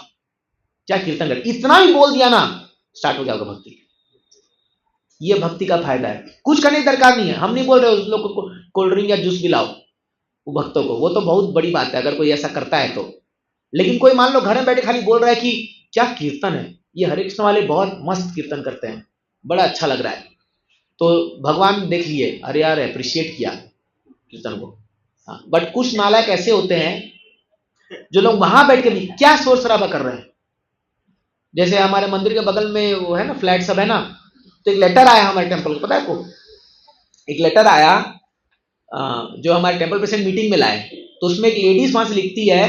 क्या कीर्तन कर, इतना ही बोल दिया ना, स्टार्ट हो गया होगा भक्ति। ये भक्ति का फायदा है। कुछ करने की दरकार नहीं है। हम नहीं बोल रहे उस लोग को कोल्ड ड्रिंक या जूस पिलाओ वो भक्तों को, वो तो बहुत बड़ी बात है अगर कोई ऐसा करता है तो। लेकिन कोई मान लो घर में बैठे खाली बोल रहा है कि क्या कीर्तन है, ये हरे कृष्ण वाले बहुत मस्त कीर्तन करते हैं, बड़ा अच्छा लग रहा है, तो भगवान देख लिए, अरे यार अप्रिशिएट किया कीर्तन को। हाँ, बट कुछ नालायक ऐसे होते हैं जो लोग वहां बैठ के भी क्या शोर शराबा कर रहे हैं। जैसे हमारे मंदिर के बगल में वो है ना, फ्लैट सब है ना, तो एक लेटर आया हमारे टेम्पल को, पता है आपको? एक लेटर आया जो हमारे टेम्पल प्रेसिडेंट मीटिंग में लाए, तो उसमें एक लेडीज वहां से लिखती है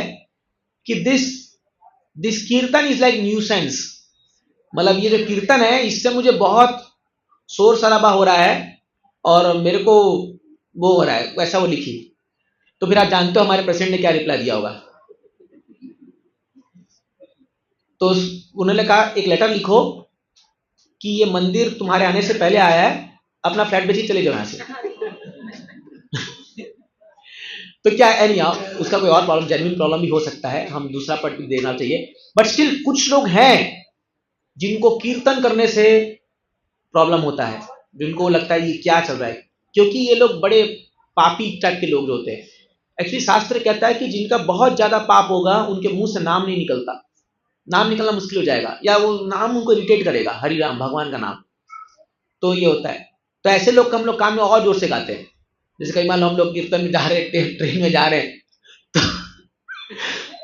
कि दिस कीर्तन इज लाइक न्यूसेंस, मतलब ये जो कीर्तन है इससे मुझे बहुत शोर शराबा हो रहा है और मेरे को वो हो रहा है, वैसा वो लिखी। तो फिर आप जानते हो हमारे प्रेसिडेंट ने क्या रिप्लाई दिया होगा? तो उन्होंने कहा एक लेटर लिखो कि ये मंदिर तुम्हारे आने से पहले आया है, अपना फ्लैट बेच के चले जाओ यहां से। तो क्या एनी उसका कोई और प्रॉब्लम, जेन्युइन प्रॉब्लम भी हो सकता है, हम दूसरा पट भी देना चाहिए, बट स्टिल कुछ लोग हैं जिनको कीर्तन करने से प्रॉब्लम होता है, जिनको लगता है ये क्या चल रहा है, क्योंकि ये लोग बड़े पापी टाइप के लोग होते हैं। एक्चुअली शास्त्र कहता है कि जिनका बहुत ज्यादा पाप होगा उनके मुंह से नाम नहीं निकलता, नाम निकलना मुश्किल हो जाएगा, या वो नाम उनको इरिटेट करेगा, हरि राम भगवान का नाम। तो ये होता है, तो ऐसे लोग हम लोग कान में और जोर से गाते हैं। जैसे कई बार हम लोग कीर्तन में जा रहे हैं, ट्रेन में जा रहे हैं, तो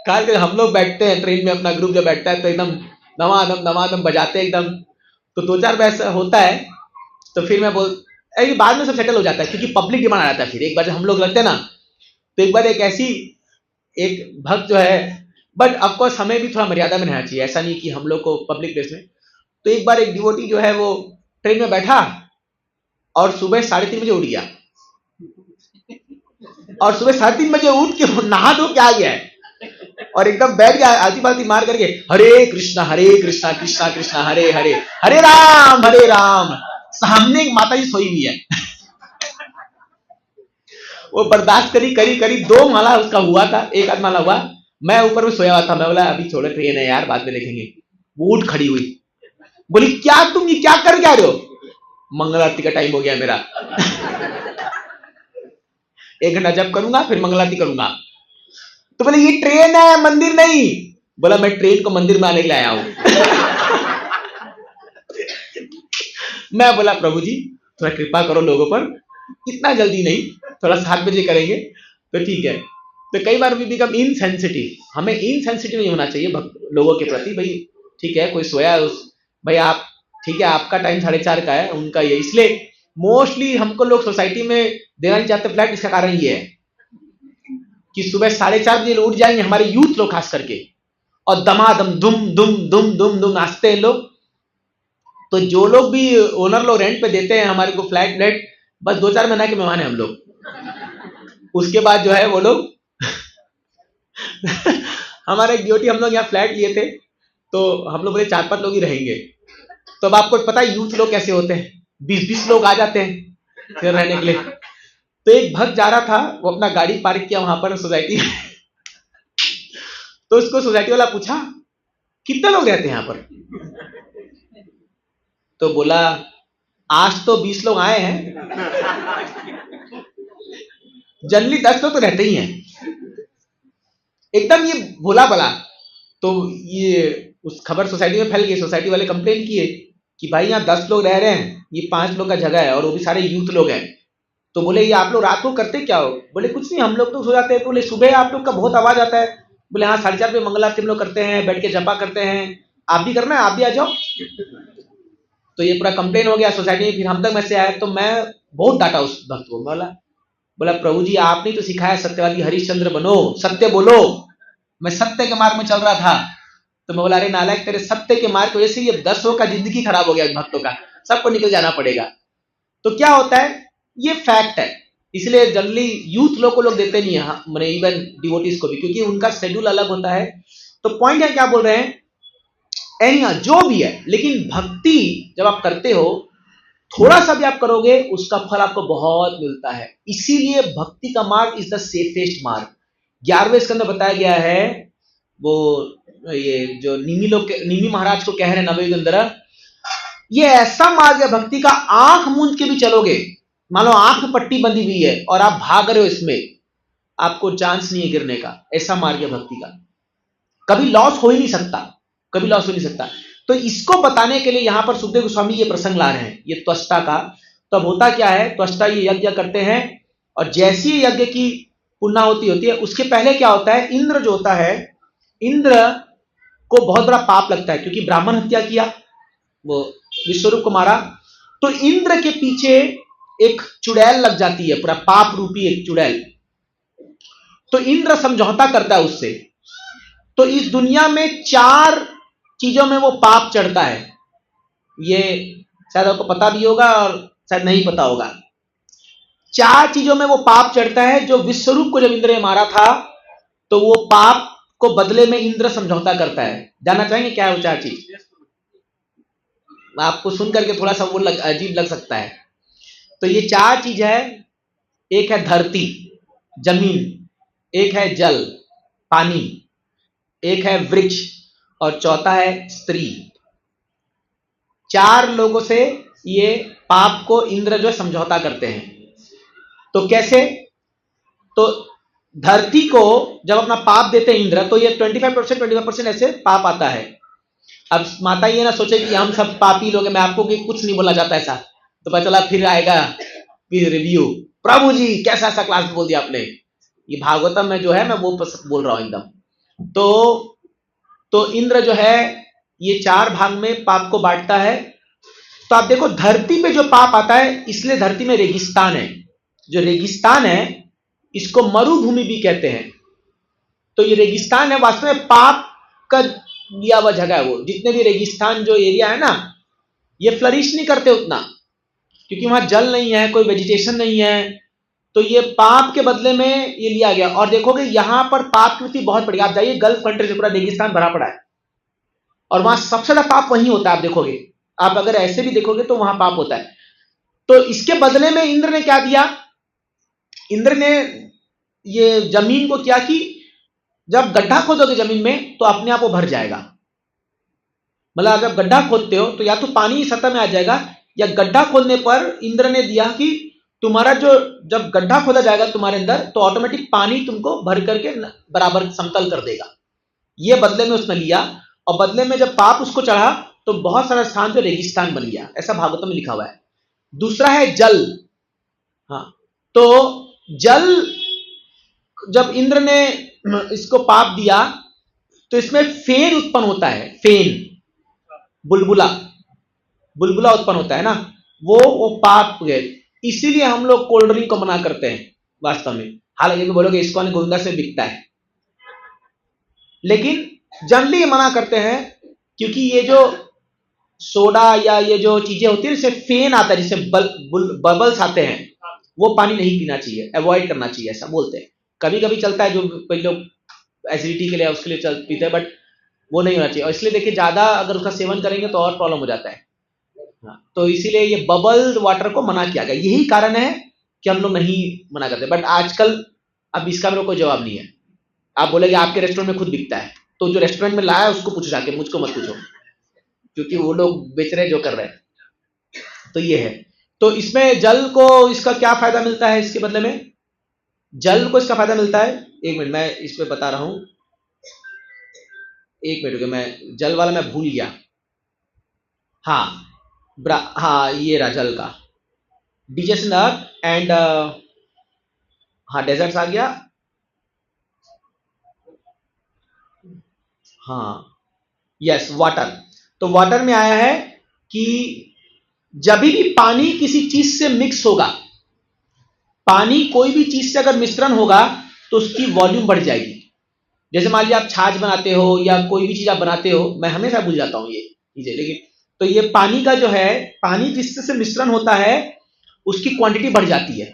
कार के हम लोग बैठते हैं ट्रेन में, अपना ग्रुप जब बैठता है तो एकदम दमादम बजाते हैं एकदम। तो दो चार बार ऐसा होता है, तो फिर मैं बाद में सब सेटल हो जाता है, क्योंकि पब्लिक डिमांड आ जाता है। फिर एक बार जब हम लोग लगते हैं ना, तो एक बार एक भक्त जो है, बट ऑफकोर्स हमें भी थोड़ा मर्यादा में रहना चाहिए, ऐसा नहीं कि हम लोग को पब्लिक प्लेस में। तो एक बार एक डिवोटी जो है वो ट्रेन में बैठा और सुबह 3:30 बजे उठ गया, और सुबह 3:30 बजे उठ के वो नहा धो के आ गया है और एकदम बैठ गया आलती पालती मार करके, हरे कृष्णा कृष्णा कृष्णा हरे हरे, हरे राम। सामने एक माता जी सोई हुई है। वो बर्दाश्त करी 2 माला उसका हुआ था, 1 आध माला हुआ, मैं ऊपर में सोया हुआ था। मैं बोला अभी छोड़ो, ट्रेन है यार, बाद में देखेंगे। वो उठ खड़ी हुई, बोली क्या तुम ये क्या कर रहे हो? मंगल आरती का टाइम हो गया मेरा। 1 घंटा जब करूंगा फिर मंगल आरती करूंगा। तो बोले ये ट्रेन है, मंदिर नहीं। बोला मैं ट्रेन को मंदिर में आने के लिए आया हूं। मैं बोला प्रभु जी थोड़ा कृपा करो लोगों पर, इतना जल्दी नहीं, थोड़ा 7 बजे करेंगे तो ठीक है। तो कई बार वी बिकम इनसेंसिटिव, हमें इनसेंसिटिव नहीं होना चाहिए लोगों के प्रति। भाई ठीक है, कोई सोया है भाई आप, ठीक है आपका टाइम 4:30 का है, उनका ये, इसलिए मोस्टली हमको लोग सोसाइटी में देना नहीं चाहते फ्लैट। इसका कारण ये है कि सुबह 4:30 बजे उठ जाएंगे हमारे यूथ लोग खास करके, और दमादम दुम नाचते हैं लोग। तो जो लोग भी ओनर लोग रेंट पे देते हैं हमारे को फ्लैट, बस 2-4 महीना के मेहमान है हम लोग। उसके बाद जो है वो लोग हमारे एक ड्यूटी, हम लोग यहाँ फ्लैट लिए थे, तो हम लोग बोले 4-5 लोग ही रहेंगे। तो अब आपको पता है यूथ लोग कैसे होते हैं, 20-20 लोग आ जाते हैं फिर रहने के लिए। तो एक भक्त जा रहा था, वो अपना गाड़ी पार्क किया वहां पर सोसाइटी में। तो उसको सोसाइटी वाला पूछा कितने लोग रहते हैं यहाँ पर? तो बोला आज तो 20 लोग आए हैं, जनरली 10 लोग तो रहते ही हैं। एकदम ये भोला बला। तो ये उस खबर सोसाइटी में फैल गई, सोसाइटी वाले कंप्लेन किए कि भाई यहाँ 10 लोग रह रहे हैं, ये 5 लोग का जगह है और वो भी सारे यूथ लोग हैं। तो बोले ये आप लोग रात को करते क्या हो? बोले कुछ नहीं, हम लोग तो सो जाते हैं। बोले सुबह आप लोग का बहुत आवाज आता है। बोले हाँ 4:30 बजे मंगल आरती हम लोग करते हैं, बैठ के जपा करते हैं, आप भी करना है, आप भी आ जाओ। तो ये पूरा कंप्लेन हो गया सोसाइटी में। फिर हम तक मैसेज आया, तो मैं बहुत डांटा उस भक्त को। बोला प्रभु जी आपने तो सिखाया सत्यवादी हरिश्चंद्र बनो, सत्य बोलो। मैं सत्य के मार्ग में चल रहा था। तो मैं बोला अरे नालायक, तेरे सत्य के मार्ग की वजह से ये 10 लोग का जिंदगी खराब हो गया, भक्तों का, सबको निकल जाना पड़ेगा। तो क्या होता है, ये फैक्ट है। इसलिए जनरली यूथ लोग को लोग देते नहीं है, मैंने इवन डिवोटीज को भी, क्योंकि उनका शेड्यूल अलग होता है। तो पॉइंट है क्या बोल रहे हैं, एनिया जो भी है, लेकिन भक्ति जब आप करते हो, थोड़ा सा भी आप करोगे उसका फल आपको बहुत मिलता है। इसीलिए भक्ति का मार्ग इज द सेफेस्ट मार्ग। 11वें स्कंद में बताया गया है, वो ये जो निमी महाराज को कह रहे हैं नवयुग के अंदर, ये ऐसा मार्ग है भक्ति का, आंख मूंद के भी चलोगे, मान लो आंख में पट्टी बंधी हुई है और आप भाग रहे हो, इसमें आपको चांस नहीं है गिरने का। ऐसा मार्ग है भक्ति का, कभी लॉस हो ही नहीं सकता, कभी लॉस हो नहीं सकता। तो इसको बताने के लिए यहां पर सुखदेव गोस्वामी ये प्रसंग ला रहे हैं, ये त्वष्टा का। तो अब होता क्या है, त्वष्टा ये यज्ञ करते हैं और जैसी यज्ञ की पूर्णाहुति होती है उसके पहले क्या होता है, इंद्र जो होता है, इंद्र को बहुत बड़ा पाप लगता है क्योंकि ब्राह्मण हत्या किया, वो विश्वरूप को मारा, तो इंद्र के पीछे एक चुड़ैल लग जाती है, पूरा पाप रूपी एक चुड़ैल। तो इंद्र समझौता करता है उससे। तो इस दुनिया में 4 चीजों में वो पाप चढ़ता है, ये शायद आपको पता भी होगा और शायद नहीं पता होगा। 4 चीजों में वो पाप चढ़ता है। जो विश्वरूप को जब इंद्र ने मारा था तो वो पाप को बदले में इंद्र समझौता करता है। जानना चाहेंगे क्या है वो 4 चीज? आपको सुन करके थोड़ा सा वो अजीब लग सकता है। तो ये 4 चीज है, एक है धरती जमीन, एक है जल पानी, एक है वृक्ष और चौथा है स्त्री। 4 लोगों से ये पाप को इंद्र जो समझौता करते हैं। तो कैसे? तो धरती को जब अपना पाप देते हैं इंद्र तो ये 25% ऐसे पाप आता है। अब माता ये ना सोचे कि हम सब पापी लोग हैं, मैं आपको कुछ नहीं बोला जाता ऐसा, तो पता चला फिर आएगा फिर रिव्यू, प्रभु जी कैसा ऐसा क्लास में बोल दिया आपने। ये भागवतम में जो है मैं वो बोल रहा हूं एकदम। तो इंद्र जो है ये 4 भाग में पाप को बांटता है। तो आप देखो धरती पे जो पाप आता है, इसलिए धरती में रेगिस्तान है। जो रेगिस्तान है इसको मरुभूमि भी कहते हैं। तो ये रेगिस्तान है, वास्तव में पाप का दिया हुआ जगह है। वो जितने भी रेगिस्तान जो एरिया है ना, ये फ्लरिश नहीं करते उतना, क्योंकि वहां जल नहीं है, कोई वेजिटेशन नहीं है। तो ये पाप के बदले में ये लिया गया। और देखोगे यहां पर पाप की स्थिति बहुत बड़ी। आप जाइए गल्फ कंट्री से, पूरा रेगिस्तान भरा पड़ा है और वहां सबसे ज्यादा पाप वहीं होता है। आप देखोगे, आप अगर ऐसे भी देखोगे तो वहां पाप होता है। तो इसके बदले में इंद्र ने क्या दिया? इंद्र ने ये जमीन को क्या कि जब गड्ढा खोदोगे जमीन में तो अपने आप वो भर जाएगा। मतलब जब गड्ढा खोदते हो तो या तो पानी सतह में आ जाएगा, या गड्ढा खोदने पर इंद्र ने दिया कि तुम्हारा जो जब गड्ढा खोदा जाएगा तुम्हारे अंदर तो ऑटोमेटिक पानी तुमको भर करके बराबर समतल कर देगा। ये बदले में उसने लिया। और बदले में जब पाप उसको चढ़ा तो बहुत सारा स्थान जो रेगिस्तान बन गया, ऐसा भागवत में लिखा हुआ है। दूसरा है जल। हाँ, तो जल जब इंद्र ने इसको पाप दिया तो इसमें फेन उत्पन्न होता है। फेन बुलबुला उत्पन्न होता है ना, वो पाप गए। इसीलिए हम लोग कोल्ड ड्रिंक को मना करते हैं वास्तव में। हालांकि बोलोगे इसको गोविंदा से बिकता है, लेकिन जनरली मना करते हैं क्योंकि ये जो सोडा या ये जो चीजें होती है, जिससे फेन आता है, जिससे बबल्स आते हैं, वो पानी नहीं पीना चाहिए, अवॉइड करना चाहिए, ऐसा बोलते हैं। कभी कभी चलता है, जो कई लोग एसिडिटी के लिए उसके लिए पीते हैं, बट वो नहीं होना चाहिए। और इसलिए देखिए ज्यादा अगर उसका सेवन करेंगे तो और प्रॉब्लम हो जाता है। तो इसीलिए ये बबल्ड वाटर को मना किया गया। यही कारण है कि हम लोग नहीं मना करते। बट आजकल अब इसका मेरे को कोई जवाब नहीं है। आप बोलेंगे आपके रेस्टोरेंट में खुद बिकता है, तो जो रेस्टोरेंट में लाया उसको पूछो जाके, मुझको मत पूछो, क्योंकि वो लोग बेच रहे जो कर रहे हैं। तो ये है। तो इसमें जल को इसका क्या फायदा मिलता है? इसके बदले में जल को इसका फायदा मिलता है। 1 मिनट मैं इस पे बता रहा हूं, 1 मिनट, मैं जल वाला मैं भूल गया। हाँ, ये रहा जल का, डिजेशन अर्थ एंड हाँ डेजर्ट्स आ गया। हाँ यस, वाटर। तो वाटर में आया है कि जब भी पानी किसी चीज से मिक्स होगा, पानी कोई भी चीज से अगर मिश्रण होगा तो उसकी वॉल्यूम बढ़ जाएगी। जैसे मान लीजिए आप छाछ बनाते हो या कोई भी चीज आप बनाते हो, मैं हमेशा भूल जाता हूं ये चीजें, लेकिन तो ये पानी का जो है, पानी जिससे मिश्रण होता है उसकी क्वांटिटी बढ़ जाती है।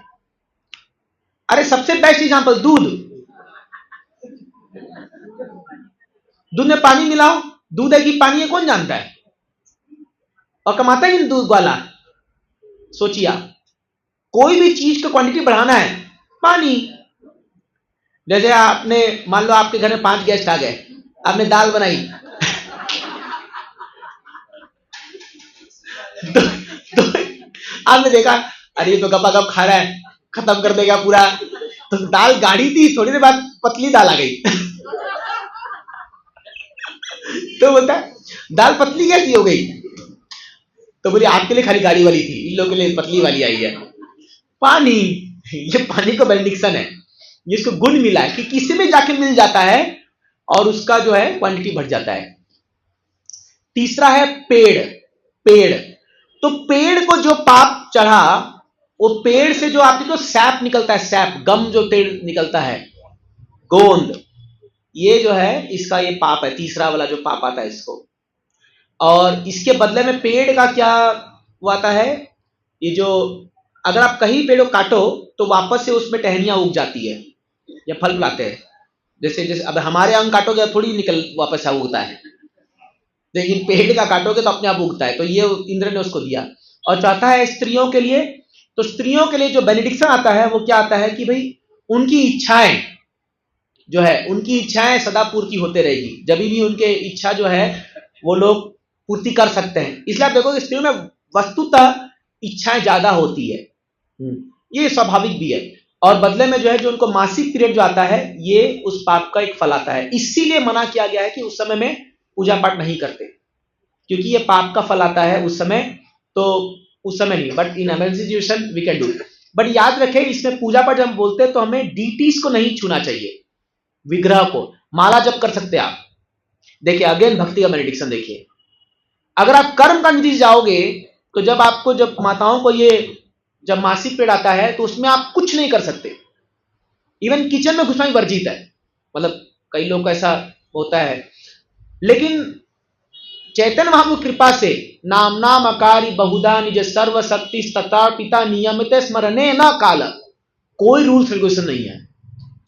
अरे सबसे बेस्ट एग्जांपल दूध में पानी मिलाओ, दूध है कि पानी है कौन जानता है? और कमाता है दूध वाला। सोचिए आप, कोई भी चीज की क्वांटिटी बढ़ाना है, पानी। जैसे आपने मान लो आपके घर में 5 गेस्ट आ गए, आपने दाल बनाई तो आपने देखा अरे ये तो गपा गप खा रहा है, खत्म कर देगा पूरा। तो दाल गाढ़ी थी, थोड़ी देर बाद पतली दाल आ गई तो बोलता है दाल पतली कैसी हो गई? तो बोली आपके लिए खाली गाड़ी वाली थी, इन लोगों के लिए पतली वाली आई है। पानी, ये पानी का बेनिडिक्शन है, जिसको गुण मिला है कि किसी में जाके मिल जाता है और उसका जो है क्वांटिटी बढ़ जाता है। तीसरा है पेड़। पेड़, तो पेड़ को जो पाप चढ़ा, वो पेड़ से जो आपको सैप निकलता है, सैप गम जो पेड़ निकलता है, गोंद, ये जो है इसका ये पाप है, तीसरा वाला जो पाप आता है इसको। और इसके बदले में पेड़ का क्या वो आता है, ये जो अगर आप कहीं पेड़ को काटो तो वापस से उसमें टहनियां उग जाती है या फल लाते हैं। जैसे जैसे अब हमारे अंग काटोगे थोड़ी निकल वापस से उगता है, लेकिन पेड़ का काटोगे तो अपने आप उगता है। तो ये इंद्र ने उसको दिया। और चौथा है स्त्रियों के लिए। तो स्त्रियों के लिए जो बेनिडिक्शन आता है वो क्या आता है कि भाई उनकी इच्छाएं जो है, उनकी इच्छाएं सदा पूर्ति होते रहेगी, जब भी उनके इच्छा जो है वो लोग पूर्ति कर सकते हैं। इसलिए आप देखोगे स्त्रियों में वस्तुतः इच्छाएं ज्यादा होती है, ये स्वाभाविक भी है। और बदले में जो है जो उनको मासिक पीरियड जो आता है, ये उस पाप का एक फल आता है। इसीलिए मना किया गया है कि उस समय में पूजा पाठ नहीं करते, क्योंकि ये पाप का फल आता है उस समय। तो उस समय नहीं, but in emergency situation we can do. But याद रखें, इसमें पूजा पाठ जब हम बोलते हैं तो हमें डीटीज को नहीं छूना चाहिए, विग्रह को। माला जब कर सकते हैं आप। देखिए अगेन भक्ति का बेनिडिक्शन देखिए, अगर आप कर्म कांड जाओगे तो जब आपको, जब माताओं को ये जब मासिक पीरियड आता है तो उसमें आप कुछ नहीं कर सकते, इवन किचन में घुसना ही वर्जित है। मतलब कई लोग का ऐसा होता है। लेकिन चैतन्य महाप्रभु की कृपा से नाम नाम अकारी बहुधा निज सर्व शक्ति तथा पिता नियमित स्मरणे न काल, कोई रूल्स रेगुलेशन नहीं है,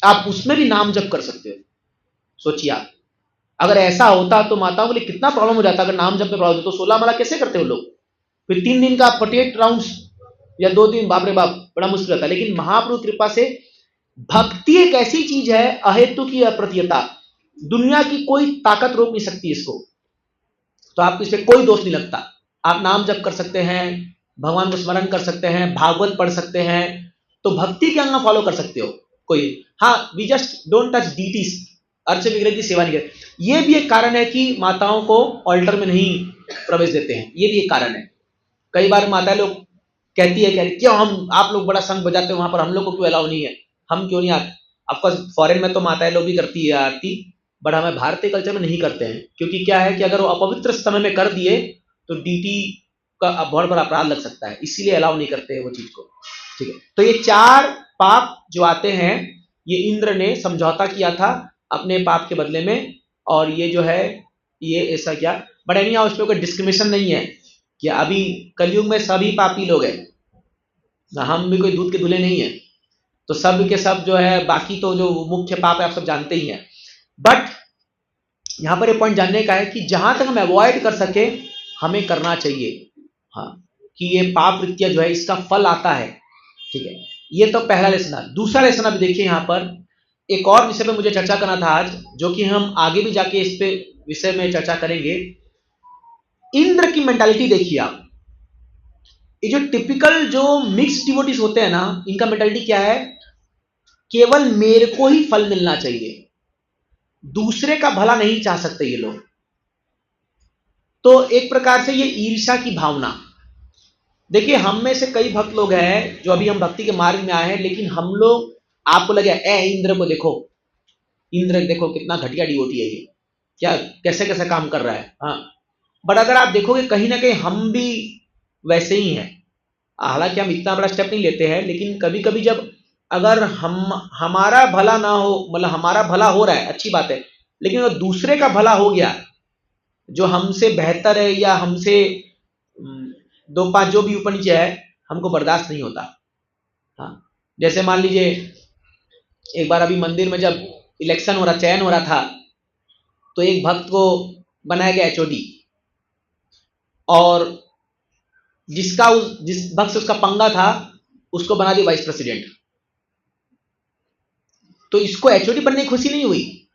आप उसमें भी नाम जप कर सकते हो। सोचिए आप, अगर ऐसा होता तो माताओं के लिए कितना प्रॉब्लम हो जाता। अगर नाम जप में प्रॉब्लम हो तो 16 माला कैसे करते हो लोग, फिर 3 दिन का 48 राउंड्स या 2 दिन, बाप रे बाप बड़ा मुश्किल होता है। लेकिन महाप्रभु की कृपा से भक्ति एक ऐसी चीज है, अहेतु की अप्रतियता, दुनिया की कोई ताकत रोक नहीं सकती इसको। तो आपको इसमें कोई दोष नहीं लगता। आप नाम जप कर सकते हैं, भगवान को स्मरण कर सकते हैं, भागवत पढ़ सकते हैं, तो भक्ति के अंग फॉलो कर सकते हो कोई। हाँ, we just don't touch deities, अर्च विग्रह की सेवा नहीं करते। ये भी एक कारण है कि माताओं को ऑल्टर में नहीं प्रवेश देते हैं, ये भी एक कारण है। कई बार माता लोग कहती है कि क्यों हम, आप लोग बड़ा संग बजाते हो वहां पर, हम लोग को क्यों अलाउ नहीं है, हम क्यों नहीं आते। ऑफकोर्स फॉरेन में तो माताएं लोग भी करती है आरती, बट हमें भारतीय कल्चर में नहीं करते हैं। क्योंकि क्या है कि अगर वो अपवित्र समय में कर दिए तो डीटी का बहुत बड़ा अपराध लग सकता है, इसीलिए अलाउ नहीं करते हैं वो चीज को। ठीक है, तो ये 4 पाप जो आते हैं, ये इंद्र ने समझौता किया था अपने पाप के बदले में। और ये जो है ये ऐसा क्या, बट एनी हाउ उसमें कोई डिस्क्रिमिनेशन नहीं है कि अभी कलयुग में सभी पापी लोग हैं, हम भी कोई दूध के धुले नहीं है, तो सब के सब जो है, बाकी तो जो मुख्य पाप है आप सब जानते ही हैं। बट यहां पर ये पॉइंट जानने का है कि जहां तक हम अवॉइड कर सके हमें करना चाहिए। हाँ, कि ये पाप वृत्तियां जो है इसका फल आता है। ठीक है, ये तो पहला लेसन है। दूसरा लेसन अब देखिए, यहां पर एक और विषय पे मुझे चर्चा करना था आज, जो कि हम आगे भी जाके इस पे विषय में चर्चा करेंगे। इंद्र की मेंटालिटी देखिए आप, ये जो टिपिकल जो मिक्स डिवोटीज होते हैं ना, इनका मेंटालिटी क्या है, केवल मेरे को ही फल मिलना चाहिए, दूसरे का भला नहीं चाह सकते ये लोग। तो एक प्रकार से ये ईर्ष्या की भावना। देखिए हम में से कई भक्त लोग हैं जो अभी हम भक्ति के मार्ग में आए हैं, लेकिन हम लोग, आपको लगे इंद्र को देखो, इंद्र देखो कितना घटिया डिवोटी है ये, क्या कैसे कैसे काम कर रहा है। हाँ, बट अगर आप देखोगे कहीं ना कहीं हम भी वैसे ही हैं। हालांकि हम इतना बड़ा स्टेप नहीं लेते हैं, लेकिन कभी कभी जब अगर हमारा भला ना हो, मतलब हमारा भला हो रहा है अच्छी बात है, लेकिन अगर दूसरे का भला हो गया जो हमसे बेहतर है या हमसे 2-5 जो भी ऊपर नीचे है, हमको बर्दाश्त नहीं होता। हाँ, जैसे मान लीजिए एक बार अभी मंदिर में जब इलेक्शन हो रहा, चयन हो रहा था, तो एक भक्त को बनाया गया एचओडी, और जिस भक्त से उसका पंगा था उसको बना दिया वाइस प्रेसिडेंट। तो इसको एचओडी बनने की खुशी नहीं हुई,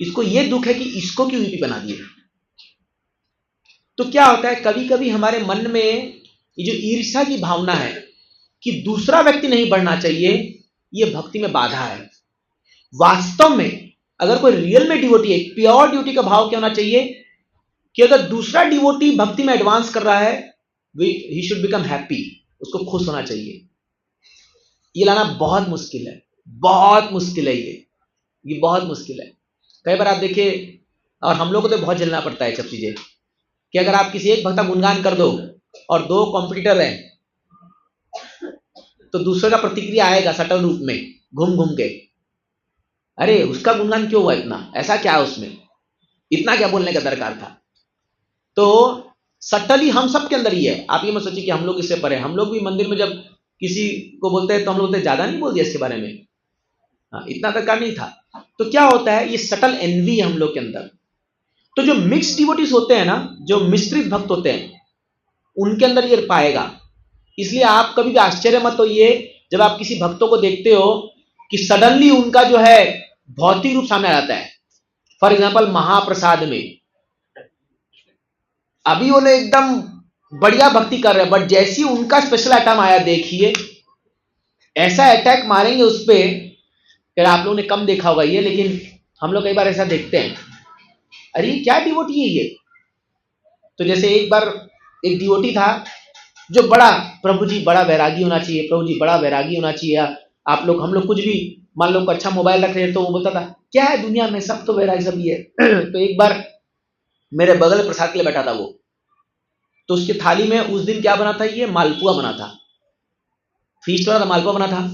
इसको यह दुख है कि इसको क्यों वीपी बना दिए। तो क्या होता है, कभी कभी हमारे मन में ये जो ईर्ष्या की भावना है कि दूसरा व्यक्ति नहीं बढ़ना चाहिए, ये भक्ति में बाधा है। वास्तव में अगर कोई रियल में डिवोटी है, प्योर ड्यूटी का भाव क्या होना चाहिए कि अगर दूसरा डिवोटी भक्ति में एडवांस कर रहा है, ही शुड बिकम हैप्पी, उसको खुश होना चाहिए। ये लाना बहुत मुश्किल है, बहुत मुश्किल है ये बहुत मुश्किल है। कई बार आप देखिए, और हम लोग को तो बहुत झेलना पड़ता है सब चीजें, कि अगर आप किसी एक भक्त का गुणगान कर दो और दो कॉम्पिटिटर हैं, तो दूसरे का प्रतिक्रिया आएगा सटल रूप में घूम घूम के, अरे उसका गुणगान क्यों हुआ, इतना ऐसा क्या है उसमें, इतना क्या बोलने का दरकार था। तो सटली हम सब के अंदर ही है। आप ये मत सोचिए कि हम लोग इससे परे। हम लोग भी मंदिर में जब किसी को बोलते हैं तो हम लोग बोलते हैं ज्यादा नहीं बोल दिया इसके बारे में, हाँ इतना दरकार नहीं था। तो क्या होता है, ये सटल एनवी है हम लोग के अंदर। तो जो मिक्स डिवोटीज होते हैं ना, जो मिश्रित भक्त होते हैं, उनके अंदर ये पाएगा। इसलिए आप कभी भी आश्चर्य मत होइए जब आप किसी भक्तों को देखते हो कि सडनली उनका जो है भौतिक रूप सामने आ जाता है। फॉर एग्जाम्पल महाप्रसाद में अभी वो लोग एकदम बढ़िया भक्ति कर रहे हैं, बट जैसी उनका स्पेशल आइटम आया, देखिए ऐसा अटैक मारेंगे उस पर। आप लोगों ने कम देखा होगा ये, लेकिन हम लोग कई बार ऐसा देखते हैं, अरे क्या डिवोटी है ये। तो जैसे एक बार एक डिवोटी था जो बड़ा, प्रभु जी बड़ा वैरागी होना चाहिए, प्रभु जी बड़ा वैरागी होना चाहिए। आप लोग, हम लोग कुछ भी मान लो अच्छा मोबाइल रख रहे हैं तो वो बोलता था क्या है दुनिया में, सब तो वैरागी सब ही है। तो एक बार मेरे बगल प्रसाद के लिए बैठा था वो, तो उसकी थाली में उस दिन क्या बना था, ये मालपुआ बना था, फीस्ट वाला मालपुआ बना था।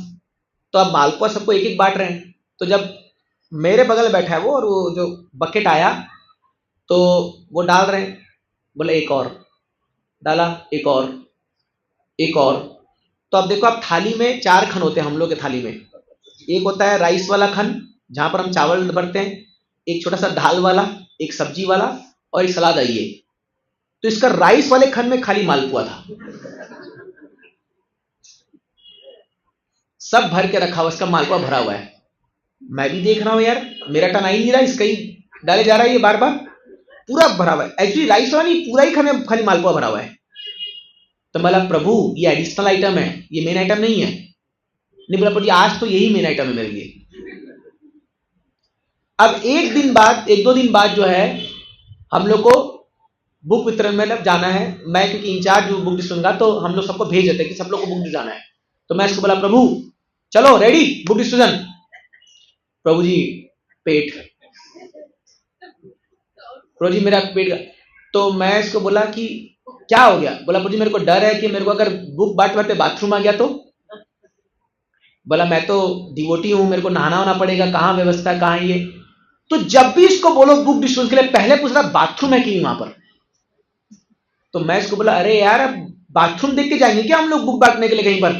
तो अब मालपुआ सबको एक एक बांट रहे हैं। तो जब मेरे बगल बैठा है वो, और वो जो बकेट आया तो वो डाल रहे हैं, बोले एक और डाला, एक और, एक और। तो अब देखो, आप थाली में 4 खन होते हैं हम लोग के थाली में। एक होता है राइस वाला खन जहां पर हम चावल भरते हैं, एक छोटा सा दाल वाला, एक सब्जी वाला और एक सलाद आई है। तो इसका राइस वाले खन में खाली मालपुआ था, सब भर के रखा हुआ, इसका मालपुआ भरा हुआ है। मैं भी देख रहा हूं यार, मेरा टन आ ही नहीं रहा, इसका ही डाले जा रहा है ये बार बार, पूरा भरा हुआ है। एक्चुअली राइस वाला नहीं, पूरा ही खन में खाली मालपुआ भरा हुआ है। तो बोला प्रभु ये एडिशनल आइटम है, ये मेन आइटम नहीं है। नहीं, बोला प्रभु जी आज तो यही मेन आइटम है मेरे लिए। अब एक दिन बाद, 1-2 दिन बाद जो है, हम लोग को बुक वितरण में जाना है। मैं क्योंकि इंचार्ज बुक डिस्ट्रीब्यूशन का, तो हम लोग सबको भेज देते हैं कि सब लोग को बुक जाना है। तो मैं इसको बोला प्रभु चलो रेडी बुक डिस्ट्रीब्यूशन। प्रभु जी पेट, प्रभु जी मेरा पेट का। तो मैं इसको बोला कि क्या हो गया। बोला प्रभु जी मेरे को डर है कि मेरे को अगर बुक बांटते बांटते बाथरूम आ गया तो। बोला मैं तो डिवोटी हूं, मेरे को नहाना होना पड़ेगा, कहाँ व्यवस्था, कहाँ ये। तो जब भी इसको बोलो बुक डिस्ट्रीब्यूशन के लिए, पहले पूछ रहा बाथरूम है कि नहीं वहां पर। तो मैं इसको बोला अरे यार अब बाथरूम देख के जाएंगे क्या हम लोग बुक बांटने के लिए कहीं पर,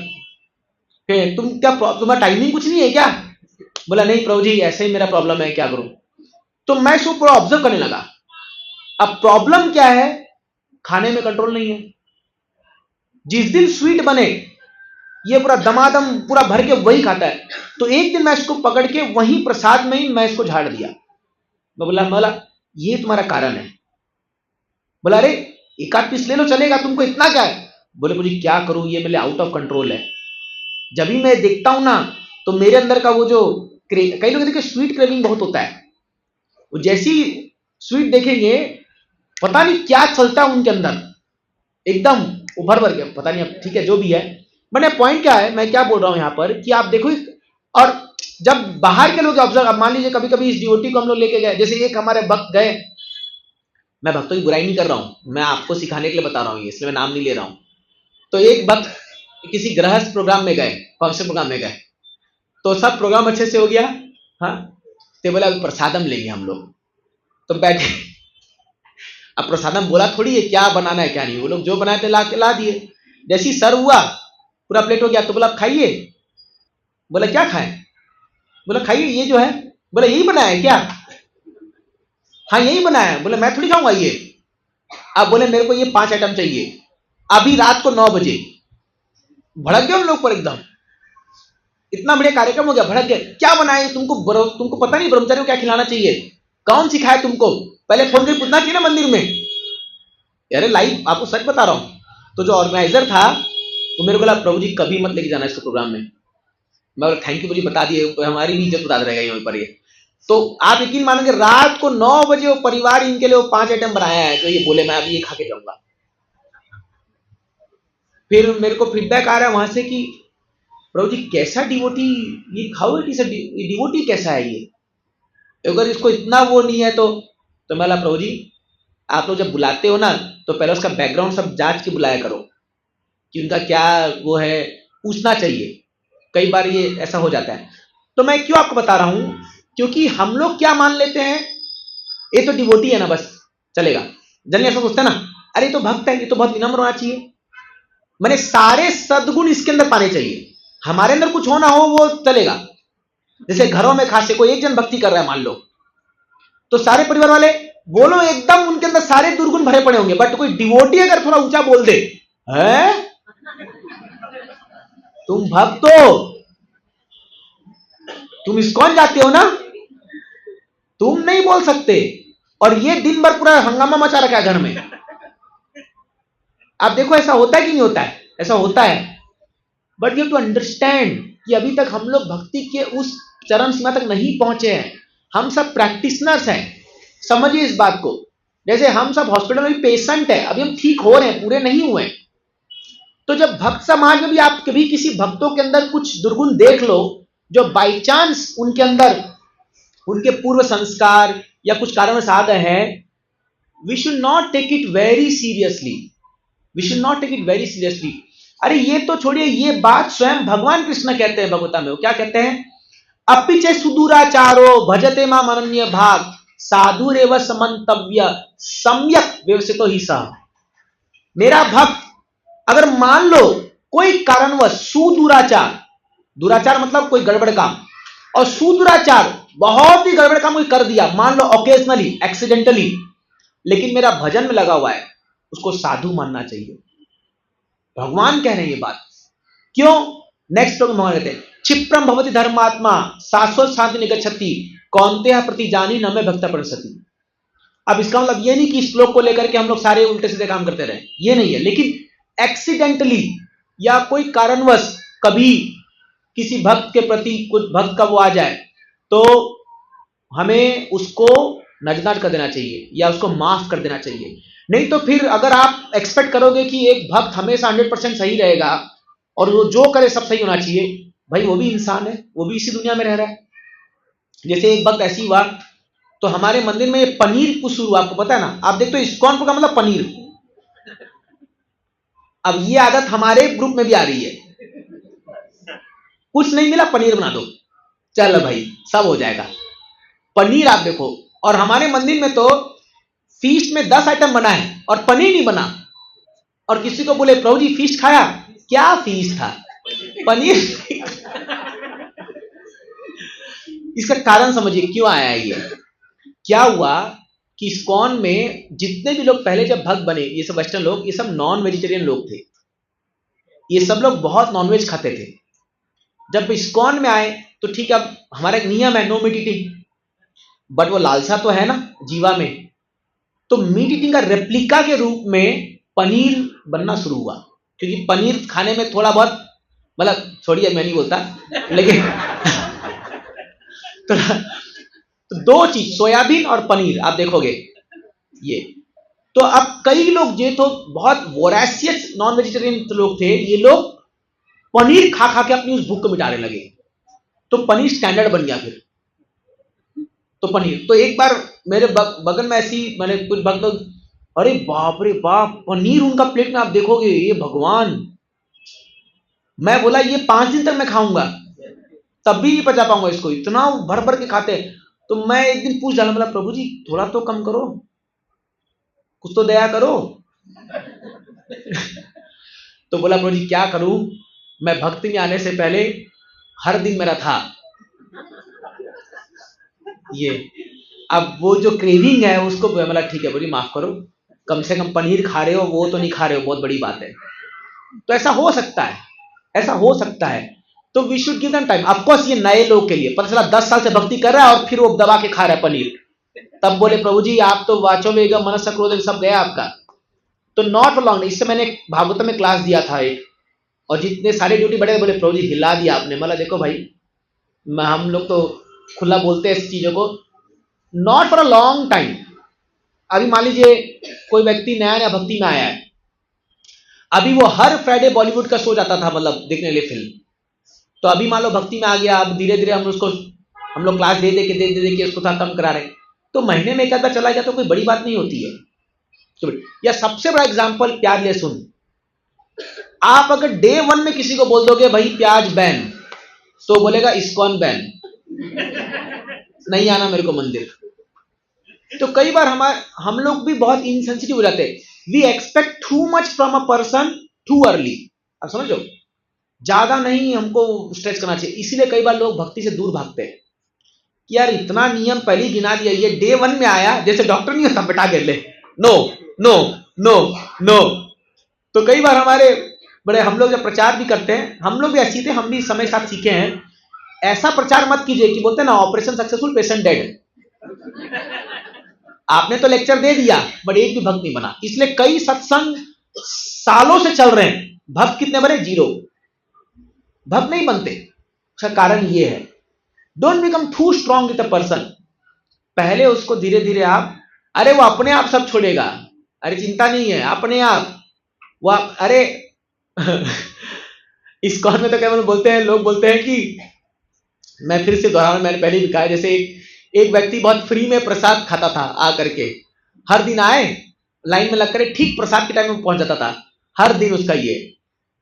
तुम क्या तुम्हारा टाइमिंग कुछ नहीं है क्या। बोला नहीं प्रभु जी ऐसे ही मेरा प्रॉब्लम है, क्या करूं। तो मैं इसको पूरा ऑब्जर्व करने लगा। अब प्रॉब्लम क्या है, खाने में कंट्रोल नहीं है। जिस दिन स्वीट बने ये पूरा दमादम पूरा भर के वही खाता है। तो एक दिन मैं इसको पकड़ के वहीं प्रसाद में ही मैं इसको झाड़ दिया। मैं बोला ये तुम्हारा कारण है। बोला अरे 1-8 पीस ले लो चलेगा, तुमको इतना क्या है। बोले मुझे क्या करूं, ये मेरे आउट ऑफ कंट्रोल है। जब भी मैं देखता हूं ना तो मेरे अंदर का वो जो कई लोग देखिए स्वीट क्रेविंग बहुत होता है, वो जैसी स्वीट देखेंगे पता नहीं क्या चलता है उनके अंदर, एकदम उभर भर के, पता नहीं। अब ठीक है जो भी है, मैंने पॉइंट क्या है, मैं क्या बोल रहा हूं यहां पर कि आप देखो। और जब बाहर के लोग ऑब्जर्व, अब मान लीजिए कभी कभी इस डिवोटी को हम लोग लेके गए, जैसे एक हमारे भक्त गए, मैं भक्तों की बुराई नहीं कर रहा हूं, मैं आपको सिखाने के लिए बता रहा हूं, इसलिए मैं नाम नहीं ले रहा हूं। तो एक भक्त किसी गृहस्थ प्रोग्राम में गए, फंक्शन प्रोग्राम में गए, तो सब प्रोग्राम अच्छे से हो गया। हाँ, तो बोला अभी प्रसादम लेंगे हम लोग। तो बैठे, अब प्रसादम बोला थोड़ी है क्या बनाना है क्या नहीं, वो लोग जो बनाए थे ला के ला दिए। जैसे ही सर्व हुआ पूरा प्लेट हो गया तो बोला खाइए। बोला क्या खाएं। बोला खाइए ये जो है। बोला यही बनाया है क्या। हाँ यही बनाया है। बोले मैं थोड़ी खाऊंगा ये। अब बोले मेरे को ये 5 आइटम चाहिए अभी रात को 9 बजे। भड़क गए उन लोग पर एकदम, इतना बढ़िया कार्यक्रम हो गया, भड़क गए। क्या बनाए तुमको पता नहीं ब्रह्मचारी को क्या खिलाना चाहिए, कौन सिखाया तुमको, पहले फोन करके पूछना चाहिए ना मंदिर में। अरे लाइव आपको सच बता रहा हूं। तो जो ऑर्गेनाइजर था वो मेरे को बोला प्रभु जी कभी मत लेके जाना इसको प्रोग्राम में। मैं बोला थैंक यू प्रभु जी बता दिए, हमारी भी इज्जत बता रहेगा यहीं पर ये। तो आप यकीन मानेंगे रात को 9 बजे वो परिवार इनके लिए वो 5 आइटम बनाया है, तो ये बोले मैं अभी ये खा के जाऊंगा। फिर मेरे को फीडबैक आ रहा है वहां से कि प्रभु जी कैसा डिवोटी, ये खाओ, डिवोटी कैसा है ये, अगर इसको इतना वो नहीं है तो मैं बोला प्रभु जी आप लोग जब बुलाते हो ना तो पहले उसका बैकग्राउंड सब जांच के बुलाया करो कि उनका क्या वो है, पूछना चाहिए। कई बार ये ऐसा हो जाता है। तो मैं क्यों आपको बता रहा हूं, क्योंकि हम लोग क्या मान लेते हैं, ये तो डिवोटी है ना बस चलेगा। जनरली ऐसा सोचते हैं ना, अरे ये तो भक्त है, ये तो बहुत विनम्र होना चाहिए, मैंने सारे सद्गुण इसके अंदर पाने चाहिए, हमारे अंदर कुछ हो ना हो वो चलेगा। जैसे घरों में खासे कोई एक जन भक्ति कर रहा है मान लो, तो सारे परिवार वाले बोलो एकदम उनके अंदर सारे दुर्गुण भरे पड़े होंगे, बट कोई डिवोटी अगर थोड़ा ऊंचा बोल दे, है तुम भक्त हो, तुम इस्कॉन जाते हो ना, तुम नहीं बोल सकते, और ये दिन भर पूरा हंगामा मचा रखा है घर में। आप देखो ऐसा होता है कि नहीं होता है, ऐसा होता है। बट यू टू अंडरस्टैंड कि अभी तक हम लोग भक्ति के उस चरम सीमा तक नहीं पहुंचे हैं, हम सब प्रैक्टिशनर्स हैं। समझिए इस बात को, जैसे हम सब हॉस्पिटल में भी पेशेंट है, अभी हम ठीक हो रहे हैं, पूरे नहीं हुए। तो जब भक्त समाज में भी आप कभी किसी भक्तों के अंदर कुछ दुर्गुण देख लो, जो बाई चांस उनके अंदर उनके पूर्व संस्कार या कुछ कारणों से आ गए हैं, we should not take it very seriously, we should not take it very seriously. अरे ये तो छोड़िए, ये बात स्वयं भगवान कृष्ण कहते हैं भगवता में, वो क्या कहते हैं, अपिचे सुदूराचारो भजते माम अनन्य भाग साधुरेव समन्तव्य सम्यक व्यवसितो ही सह। मेरा भक्त अगर मान लो कोई कारणवश सुदूराचार, दुराचार मतलब कोई गड़बड़ काम, और सुदूराचार बहुत ही गड़बड़ काम कोई कर दिया, मान लो ओकेजनली एक्सीडेंटली, लेकिन मेरा भजन में लगा हुआ है, उसको साधु मानना चाहिए। भगवान कह रहे हैं ये बात। क्यों? नेक्स्ट श्लोक में भगवान कहते हैं क्षिप्रम भवति धर्मात्मा शाश्वत शांति निगच्छति कौन्तेय प्रति जानी न में भक्त प्रणशति। अब इसका मतलब ये नहीं कि श्लोक को लेकर के हम लोग सारे उल्टे सीधे काम करते रहे, ये नहीं है, लेकिन एक्सीडेंटली या कोई कारणवश कभी किसी भक्त के प्रति कुछ भक्त का वो आ जाए, तो हमें उसको नजनाज कर देना चाहिए या उसको माफ कर देना चाहिए। नहीं तो फिर अगर आप एक्सपेक्ट करोगे कि एक भक्त हमेशा 100% सही रहेगा और वो जो करे सब सही होना चाहिए, भाई वो भी इंसान है, वो भी इसी दुनिया में रह रहा है। जैसे एक वक्त ऐसी हुआ, तो हमारे मंदिर में पनीर पुष्प हुआ, आपको पता है ना, आप देखते हो इस्कॉन का मतलब पनीर। अब ये आदत हमारे ग्रुप में भी आ रही है, कुछ नहीं मिला पनीर बना दो, चल भाई सब हो जाएगा, पनीर आप देखो। और हमारे मंदिर में तो फीस्ट में 10 आइटम बना है और पनीर नहीं बना, और किसी को बोले प्रभु जी फीस्ट खाया, क्या फीस्ट था, पनीर। इसका कारण समझिए क्यों आया है ये। क्या हुआ कि इस्कॉन में जितने भी लोग पहले जब भक्त बने, ये सब वेस्टर्न लोग, ये सब नॉन वेजिटेरियन लोग थे, ये सब लोग बहुत नॉनवेज खाते थे। जब इस्कॉन में आए तो ठीक है, अब हमारा एक नियम है नो मीट ईटिंग, बट वो लालसा तो है ना जीवा में, तो मीट ईटिंग का रेप्लिका के रूप में पनीर बनना शुरू हुआ। क्योंकि पनीर खाने में थोड़ा बहुत, मतलब छोड़िए मैं नहीं बोलता, लेकिन तो 2 चीज सोयाबीन और पनीर आप देखोगे ये। तो अब कई लोग ये तो बहुत वोरेशियस नॉन वेजिटेरियन लोग थे, ये लोग पनीर खा खा के अपनी उस भूख को मिटाने लगे, तो पनीर स्टैंडर्ड बन गया फिर। तो पनीर, तो एक बार मेरे बगल में ऐसी मैंने कुछ भक्त, अरे बाप रे बाप, पनीर उनका प्लेट में आप देखोगे, ये भगवान। मैं बोला ये 5 दिन तक मैं खाऊंगा तब भी नहीं पचा पाऊंगा इसको, इतना भर भर के खाते हैं। तो मैं एक दिन पूछ डाला, मतलब प्रभु जी थोड़ा तो कम करो, कुछ तो दया करो। तो बोला प्रभु जी क्या करूं, मैं भक्ति में आने से पहले हर दिन मेरा था ये, अब वो जो क्रेविंग है उसको बोला ठीक है बोली माफ करो, कम से कम पनीर खा रहे हो, वो तो नहीं खा रहे हो, बहुत बड़ी बात है। तो ऐसा हो सकता है, ऐसा हो सकता है। तो we should give them time. Of course ये नए लोग के लिए पता चला 10 साल से भक्ति कर रहा है और फिर वो दबा के खा रहा है पनीर, तब बोले प्रभु जी आप तो वाचो में मनस क्रोध सब गया आपका। तो नॉट लॉन्ग, इससे मैंने भागवत में क्लास दिया था एक, और जितने सारे ड्यूटी बढ़े बोले प्रभु जी हिला दिया आपने। मतलब देखो भाई हम लोग तो खुला बोलते हैं इस चीजों को, not for a long time. अभी मान लीजिए कोई व्यक्ति नया नया भक्ति में आया है, अभी वो हर फ्राइडे बॉलीवुड का शो जाता था, मतलब देखने के लिए फिल्म, तो अभी मान लो भक्ति में आ गया, अब धीरे धीरे हम लोग क्लास दे दे के उसको थोड़ा कम करा रहे हैं, तो महीने में एक आधा चला गया तो कोई बड़ी बात नहीं होती है। तो या सबसे बड़ा एग्जाम्पल प्याज लहसुन, आप अगर डे 1 में किसी को बोल दोगे भाई प्याज बैन, तो बोलेगा इस्कॉन बैन, नहीं आना मेरे को मंदिर। तो कई बार हम लोग भी बहुत इनसेंसिटिव हो जाते हैं, we expect too much from a person too early. आप समझो, ज्यादा नहीं हमको स्ट्रेच करना चाहिए, इसीलिए कई बार लोग भक्ति से दूर भागते हैं कि यार इतना नियम पहले ही गिना दिया, ये डे 1 में आया, जैसे डॉक्टर नहीं होता बेटा के ले, नो नो नो नो। तो कई बार हमारे बड़े, हम लोग जब प्रचार भी करते हैं, हम लोग भी ऐसे थे, हम भी समय साथ सीखे हैं, ऐसा प्रचार मत कीजिए कि बोलते हैं ना ऑपरेशन सक्सेसफुल पेशेंट डेड। आपने तो लेक्चर दे दिया बट एक भी भक्त नहीं बना, इसलिए कई सत्संग सालों से चल रहे हैं, भक्त कितने बने? 0, भक्त नहीं बनते। उसका कारण ये है, don't become too strong with a person. पहले उसको धीरे धीरे आप, अरे वो अपने आप सब छोड़ेगा, अरे चिंता नहीं है, अपने आप वो अरे इस कौन में तो क्या बोलते हैं, लोग बोलते हैं कि, मैं फिर से दोहराऊं, मैंने पहले भी कहा है, जैसे एक व्यक्ति बहुत फ्री में प्रसाद खाता था, आ करके हर दिन आए लाइन में लग कर, ठीक प्रसाद के टाइम में पहुंच जाता था, हर दिन उसका ये,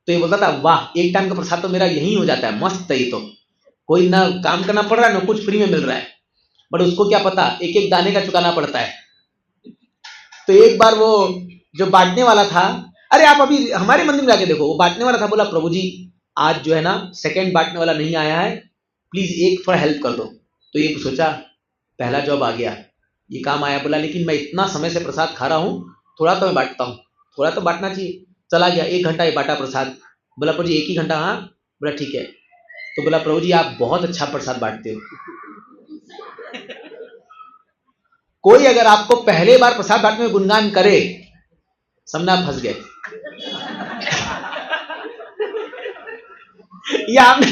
तो ये बोलता था वाह एक टाइम का प्रसाद तो मेरा यही हो जाता है, मस्त है, ये तो कोई ना काम करना पड़ रहा है ना कुछ फ्री में मिल रहा है। बट उसको क्या पता एक एक दाने का चुकाना पड़ता है। तो एक बार वो जो बांटने वाला था, अरे आप अभी हमारे मंदिर में जाके देखो, वो बांटने वाला था, बोला प्रभु जी आज जो है ना सेकंड बांटने वाला नहीं आया है, प्लीज एक थोड़ा हेल्प कर दो। तो ये सोचा पहला जॉब आ गया, ये काम आया। बोला लेकिन मैं इतना समय से प्रसाद खा रहा हूँ, थोड़ा तो मैं बांटता हूँ, थोड़ा तो बांटना चाहिए। चला गया 1 घंटा ये बांटा प्रसाद। बोला प्रभु जी 1 ही घंटा? हाँ। बोला ठीक है। तो बोला प्रभु जी आप बहुत अच्छा प्रसाद बांटते हो। कोई अगर आपको पहले बार प्रसाद बांटने में गुणगान करे, समझना फंस गए। ये आपने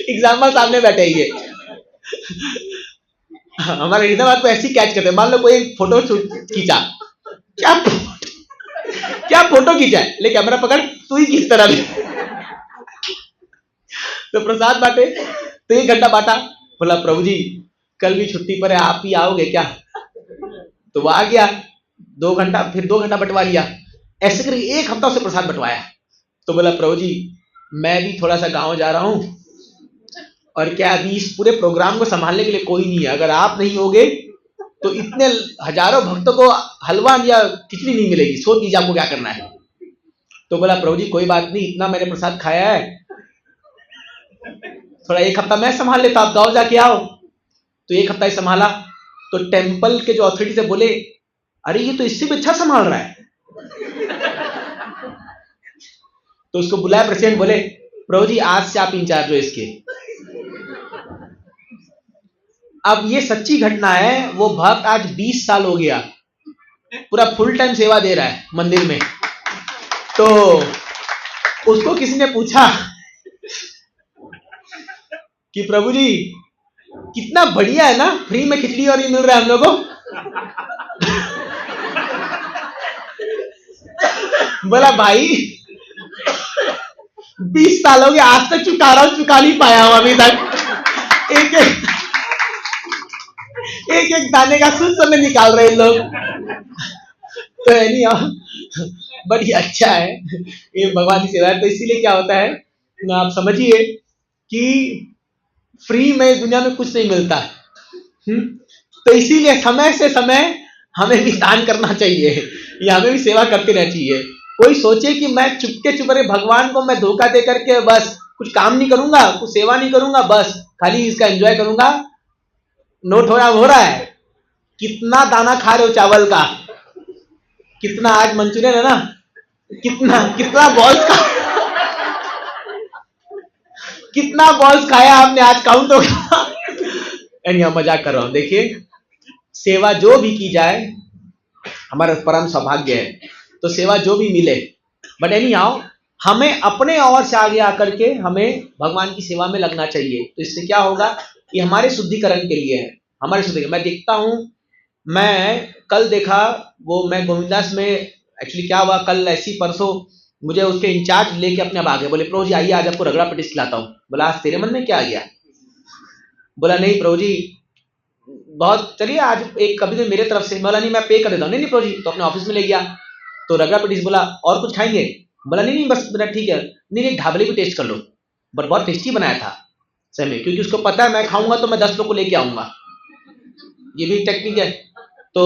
एग्जाम्पल सामने बैठे ही है, हमारे हैदराबाद को ऐसी कैच करते हैं। मान लो कोई फोटो खींचा, क्या फोटो खींचा है, ले कैमरा पकड़, तू ही किस तरह ले। तो प्रसाद बांटे तो 1 घंटा बांटा। बोला प्रभु जी कल भी छुट्टी पर है, आप ही आओगे क्या? तो वो आ गया 2 घंटा, फिर 2 घंटा बंटवा लिया, ऐसे करके 1 हफ्ता से प्रसाद बंटवाया। तो बोला प्रभु जी मैं भी थोड़ा सा गांव जा रहा हूं, और क्या अभी इस पूरे प्रोग्राम को संभालने के लिए कोई नहीं है, अगर आप नहीं होगे तो इतने हजारों भक्तों को हलवा या खिचड़ी नहीं मिलेगी, सोच लीजिए आपको क्या करना है। तो बोला प्रभु जी कोई बात नहीं, इतना मैंने प्रसाद खाया है, थोड़ा 1 हफ्ता मैं संभाल लेता, आप गाँव जाके आओ। तो 1 हफ्ता ही संभाला। तो टेम्पल के जो अथॉरिटी से बोले अरे ये तो इससे भी अच्छा संभाल रहा है। तो उसको बुलाया प्रेसिडेंट, बोले प्रभु जी आज से आप इंचार्ज हो इसके। अब ये सच्ची घटना है, वो भक्त आज 20 साल हो गया, पूरा फुल टाइम सेवा दे रहा है मंदिर में। तो उसको किसी ने पूछा कि प्रभु जी कितना बढ़िया है ना, फ्री में खिचड़ी और ये मिल रहा है हम लोगों को। बोला भाई 20 साल हो गए, आज तक चुका रहा हूं, चुका नहीं पाया हूं अभी तक। एक दाने का सूद समय निकाल रहे लोग। तो नहीं बड़ी अच्छा है ये भगवान की सेवा है। तो इसीलिए क्या होता है, आप समझिए कि फ्री में दुनिया में कुछ नहीं मिलता। तो इसीलिए समय से समय हमें भी दान करना चाहिए, या हमें भी सेवा करते रहना चाहिए। कोई सोचे कि मैं चुपके चुपके भगवान को मैं धोखा दे करके बस कुछ काम नहीं करूंगा, कुछ सेवा नहीं करूंगा, बस खाली इसका एंजॉय करूंगा, नोट हो रहा है। कितना दाना खा रहे हो चावल का, कितना आज मंचूरियन है ना, कितना बॉल्स खा, कितना बॉल्स खाया आपने आज, काउंट होगा। मजाक कर रहा हूं। देखिए सेवा जो भी की जाए हमारा परम सौभाग्य है, तो सेवा जो भी मिले, बट एनी हाउ हमें अपने ओर से आगे आकर के हमें भगवान की सेवा में लगना चाहिए। तो इससे क्या होगा, ये हमारे शुद्धिकरण के लिए है, हमारे शुद्धिकरण। मैं देखता हूँ, मैं कल देखा, वो मैं गोविंदास में एक्चुअली क्या हुआ, कल ऐसी परसों मुझे उसके इंचार्ज लेके अपने अब आ गए, बोले प्रभु जी आइए आज आपको रगड़ा पेटिस खिलाता हूँ। बोला आज तेरे मन में क्या आ गया? बोला नहीं प्रभु जी, बहुत चलिए आज एक कभी तो मेरे तरफ से। बोला नहीं मैं पे कर देता हूँ। नहीं प्रभु जी, तो अपने ऑफिस में ले गया। तो रगड़ा पेटिस बोला और कुछ खाएंगे? बोला नहीं नहीं बस मेरा ठीक है। नहीं नहीं ढाबले भी टेस्ट कर लो, बट बहुत टेस्टी बनाया था सही में, क्योंकि उसको पता है मैं खाऊंगा तो मैं 10 लोग को लेके आऊंगा, ये भी टेक्निक है। तो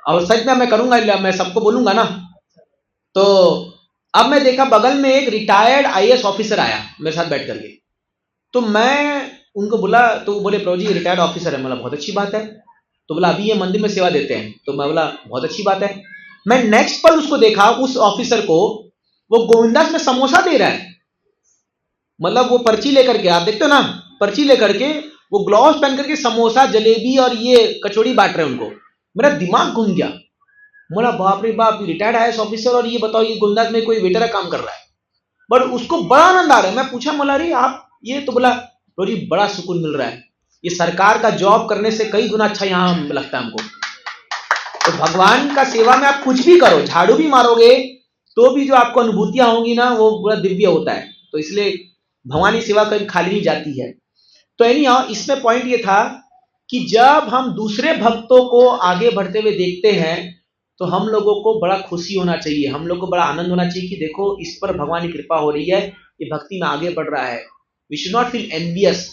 और सच में मैं करूंगा, मैं सबको बोलूंगा ना। तो अब मैं देखा बगल में एक रिटायर्ड आईएएस ऑफिसर आया मेरे साथ बैठ करके। तो मैं उनको बोला, तो वो बोले प्रभु जी रिटायर्ड ऑफिसर है। बोला बहुत अच्छी बात है। तो बोला अभी ये मंदिर में सेवा देते हैं। तो मैं बोला बहुत अच्छी बात है। मैं नेक्स्ट पल उसको देखा, उस ऑफिसर को, वो गोविंदास में समोसा दे रहा है। मतलब वो पर्ची लेकर के, आप देखते हो ना, पर्ची लेकर के वो ग्लव्स पहन करके समोसा जलेबी और ये कचौड़ी बांट रहे हैं उनको। मेरा दिमाग घूम गया। बोला बाप रे बाप, रिटायर्ड आईएएस ऑफिसर और ये बताओ ये गोविंदास में कोई वेटर का काम कर रहा है। बट उसको बड़ा आनंद आ रहा है। मैं पूछा बोला अरे आप ये, तो बोला तो जी बड़ा सुकून मिल रहा है, ये सरकार का जॉब करने से कई गुना अच्छा यहाँ लगता है हमको। तो भगवान का सेवा में आप कुछ भी करो, झाड़ू भी मारोगे तो भी जो आपको अनुभूतियां होंगी ना वो बड़ा दिव्य होता है। तो इसलिए भगवान की सेवा कभी खाली नहीं जाती है। तो इसमें पॉइंट ये था कि जब हम दूसरे भक्तों को आगे बढ़ते हुए देखते हैं तो हम लोगों को बड़ा खुशी होना चाहिए, हम लोग को बड़ा आनंद होना चाहिए कि देखो इस पर भगवान की कृपा हो रही है, ये भक्ति में आगे बढ़ रहा है। We should not feel envious.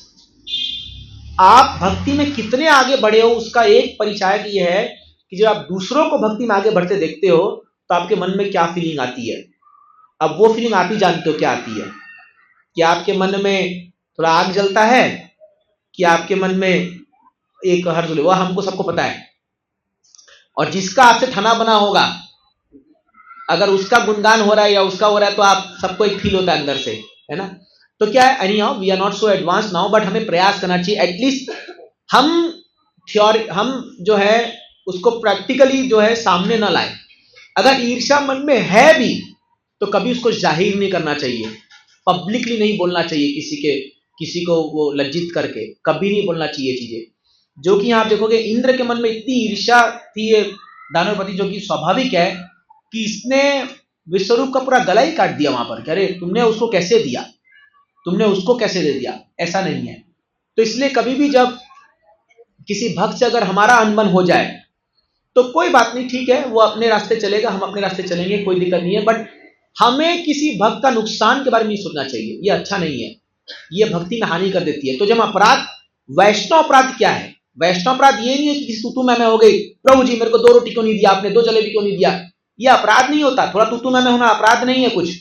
आप भक्ति में कितने आगे बढ़े हो उसका एक परिचायक ये है कि जब आप दूसरों को भक्ति में आगे बढ़ते देखते हो तो आपके मन में क्या फीलिंग आती है। अब वो फीलिंग आप ही जानते हो क्या आती है, कि आपके मन में थोड़ा आग जलता है, कि आपके मन में एक हर्ष, वह हमको सबको पता है। और जिसका आपसे थना बना होगा, अगर उसका गुणगान हो रहा है या उसका हो रहा है तो आप सबको एक फील होता है अंदर से, है ना। तो क्या है, anyhow we are not so advance now, but हमें प्रयास करना चाहिए एटलीस्ट हम जो है उसको प्रैक्टिकली जो है सामने ना लाए। अगर ईर्ष्या मन में है भी तो कभी उसको जाहिर नहीं करना चाहिए, पब्लिकली नहीं बोलना चाहिए, किसी को वो लज्जित करके कभी नहीं बोलना चाहिए चीजें। जो कि आप देखोगे इंद्र के मन में इतनी ईर्ष्या थी दानवपति, जो कि स्वाभाविक है कि इसने विश्वरूप का पूरा गला ही काट दिया वहां पर। अरे तुमने उसको कैसे दिया, तुमने उसको कैसे दे दिया, ऐसा नहीं है। तो इसलिए कभी भी जब किसी भक्त से अगर हमारा अनबन हो जाए तो कोई बात नहीं, ठीक है, वो अपने रास्ते चलेगा, हम अपने रास्ते चलेंगे, कोई दिक्कत नहीं है। बट हमें किसी भक्त का नुकसान के बारे में नहीं सोचना चाहिए, ये अच्छा नहीं है, ये भक्ति में हानि कर देती है। तो जब अपराध, वैष्णव अपराध क्या है, वैष्णव अपराध ये नहीं है कि किसी तू मैं हो गई, प्रभु जी मेरे को 2 रोटी क्यों नहीं दिया आपने, 2 जलेबी क्यों नहीं दिया, ये अपराध नहीं होता। थोड़ा तू मैं होना अपराध नहीं है कुछ।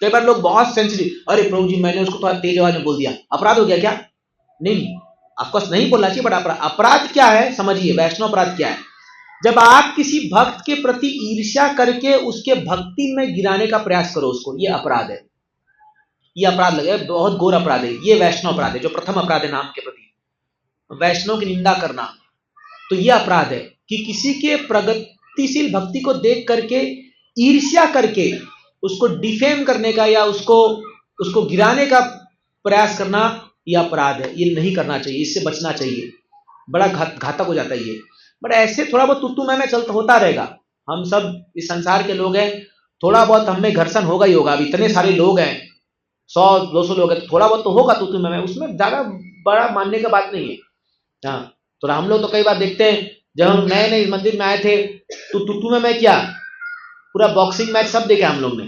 कई बार लोग बहुत सेंसिटिव, अरे प्रभु जी मैंने उसको थोड़ा तेज आवाज में बोल दिया, अपराध हो गया क्या? नहीं, ऑफकोर्स नहीं बोलना चाहिए, बट अपराध क्या है समझिए, वैष्णव अपराध क्या है। जब आप किसी भक्त के प्रति ईर्ष्या करके उसके भक्ति में गिराने का प्रयास करो उसको, ये अपराध है, ये अपराध लगे, बहुत घोर अपराध है, ये वैष्णव अपराध है। जो प्रथम अपराध है नाम के प्रति वैष्णव की निंदा करना, तो ये अपराध है कि किसी के प्रगतिशील भक्ति को देख करके ईर्ष्या करके उसको डिफेम करने का या उसको गिराने का प्रयास करना, यह अपराध है, ये नहीं करना चाहिए, इससे बचना चाहिए, बड़ा घातक हो जाता है ये। बट ऐसे थोड़ा बहुत तुत्तू मैं चलता होता रहेगा, हम सब इस संसार के लोग हैं, थोड़ा बहुत हमें घर्षण होगा ही होगा। अब इतने सारे लोग हैं, 100-200 लोग हैं, तो थोड़ा बहुत तो होगा तुत्तू मैं, उसमें ज्यादा बड़ा मानने का बात नहीं है। हाँ, तो हम लोग तो कई बार देखते हैं, जब हम नए नए मंदिर में आए थे तो तुत्तू में क्या पूरा बॉक्सिंग मैच सब देखा हम लोग ने,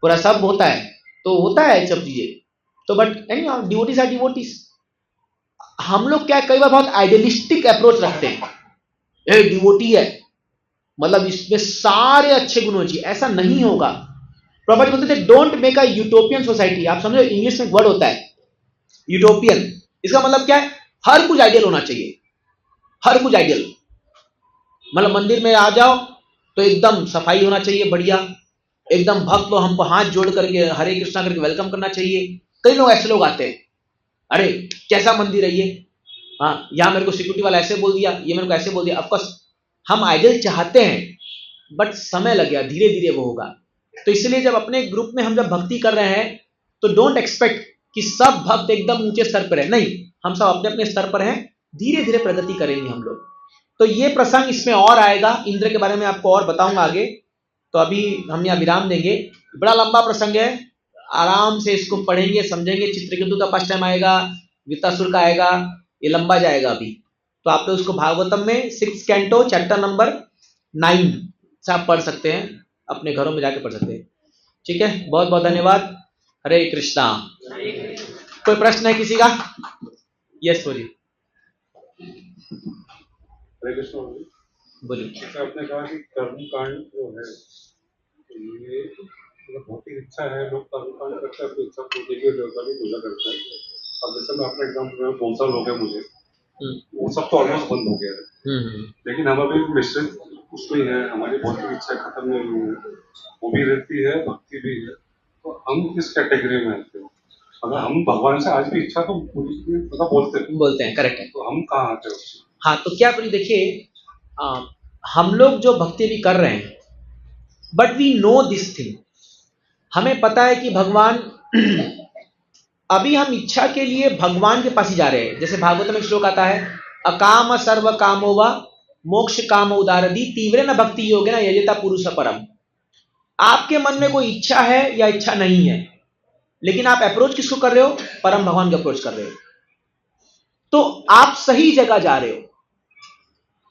पूरा सब होता है, तो होता है सब चीजें। तो बट डिवोटीज आर डिवोटीज। हम लोग क्या कई बार बहुत आइडियलिस्टिक अप्रोच रखते हैं, ये डिवोटी है मतलब इसमें सारे अच्छे गुण हो चाहिए, ऐसा नहीं होगा। प्रॉपर्टी बोलते थे don't make a utopian society. आप समझो इंग्लिश में एक वर्ड होता है यूटोपियन, इसका मतलब क्या है, हर कुछ आइडियल होना चाहिए, हर कुछ आइडियल। मतलब मंदिर में आ जाओ तो एकदम सफाई होना चाहिए बढ़िया, एकदम भक्त लोग हमको हाथ जोड़ करके हरे कृष्णा करके वेलकम करना चाहिए। कई लोग ऐसे लोग आते हैं, अरे कैसा मंदिर है ये, हाँ यहाँ मेरे को सिक्योरिटी वाला ऐसे बोल दिया, ये मेरे को ऐसे बोल दिया। ऑफकोर्स हम आइडियल चाहते हैं, बट समय लग गया, धीरे धीरे वो होगा। तो इसलिए जब अपने ग्रुप में हम जब भक्ति कर रहे हैं तो डोंट एक्सपेक्ट कि सब भक्त एकदम ऊंचे स्तर पर है, नहीं, हम सब अपने अपने स्तर पर हैं, धीरे धीरे प्रगति करेंगे हम लोग। तो ये प्रसंग इसमें और आएगा, इंद्र के बारे में आपको और बताऊंगा आगे। तो अभी हम यहाँ विराम देंगे, बड़ा लंबा प्रसंग है, आराम से इसको पढ़ेंगे समझेंगे। चित्रकेतु का फर्स्ट टाइम आएगा, वित्तासुर का आएगा, ये लंबा जाएगा अभी। तो आप लोग उसको भागवतम में 6th कैंटो चैप्टर नंबर 9 से आप पढ़ सकते हैं, अपने घरों में जाके पढ़ सकते हैं। ठीक है, बहुत बहुत धन्यवाद। हरे कृष्णा। कोई प्रश्न है किसी का? यस बोलिए। हरे कृष्ण। बोलिए। जैसे आपने कहा कि कर्म कांड जो है ये भौतिक इच्छा है, लोग कर्म कांड करते हैं, अपनी इच्छा पूर्ति के देवता की पूजा करते हैं। अब जैसे मैं अपने एग्जाम्पल में 2 साल हो गए मुझे, वो सब तो ऑलमोस्ट बंद हो गया है, लेकिन हम अभी मिश्रित उसमें है, हमारी भौतिक इच्छा खत्म नहीं हुई है, वो भी रहती है, भक्ति भी है। तो हम किस कैटेगरी में आते हैं? अगर हम भगवान से आज भी इच्छा तो बोलते हैं, करेक्ट है, तो हम कहाँ आते हैं? हाँ, तो क्या बोलिए, देखिए हम लोग जो भक्ति भी कर रहे हैं, but we know this thing, हमें पता है कि भगवान अभी हम इच्छा के लिए भगवान के पास ही जा रहे हैं। जैसे भागवत में श्लोक आता है, अकाम सर्व कामो वा मोक्ष काम उदारदी तीव्र न भक्ति योगे न यजता पुरुष परम। आपके मन में कोई इच्छा है या इच्छा नहीं है, लेकिन आप अप्रोच किसको कर रहे हो? परम भगवान को अप्रोच कर रहे हो, तो आप सही जगह जा रहे हो।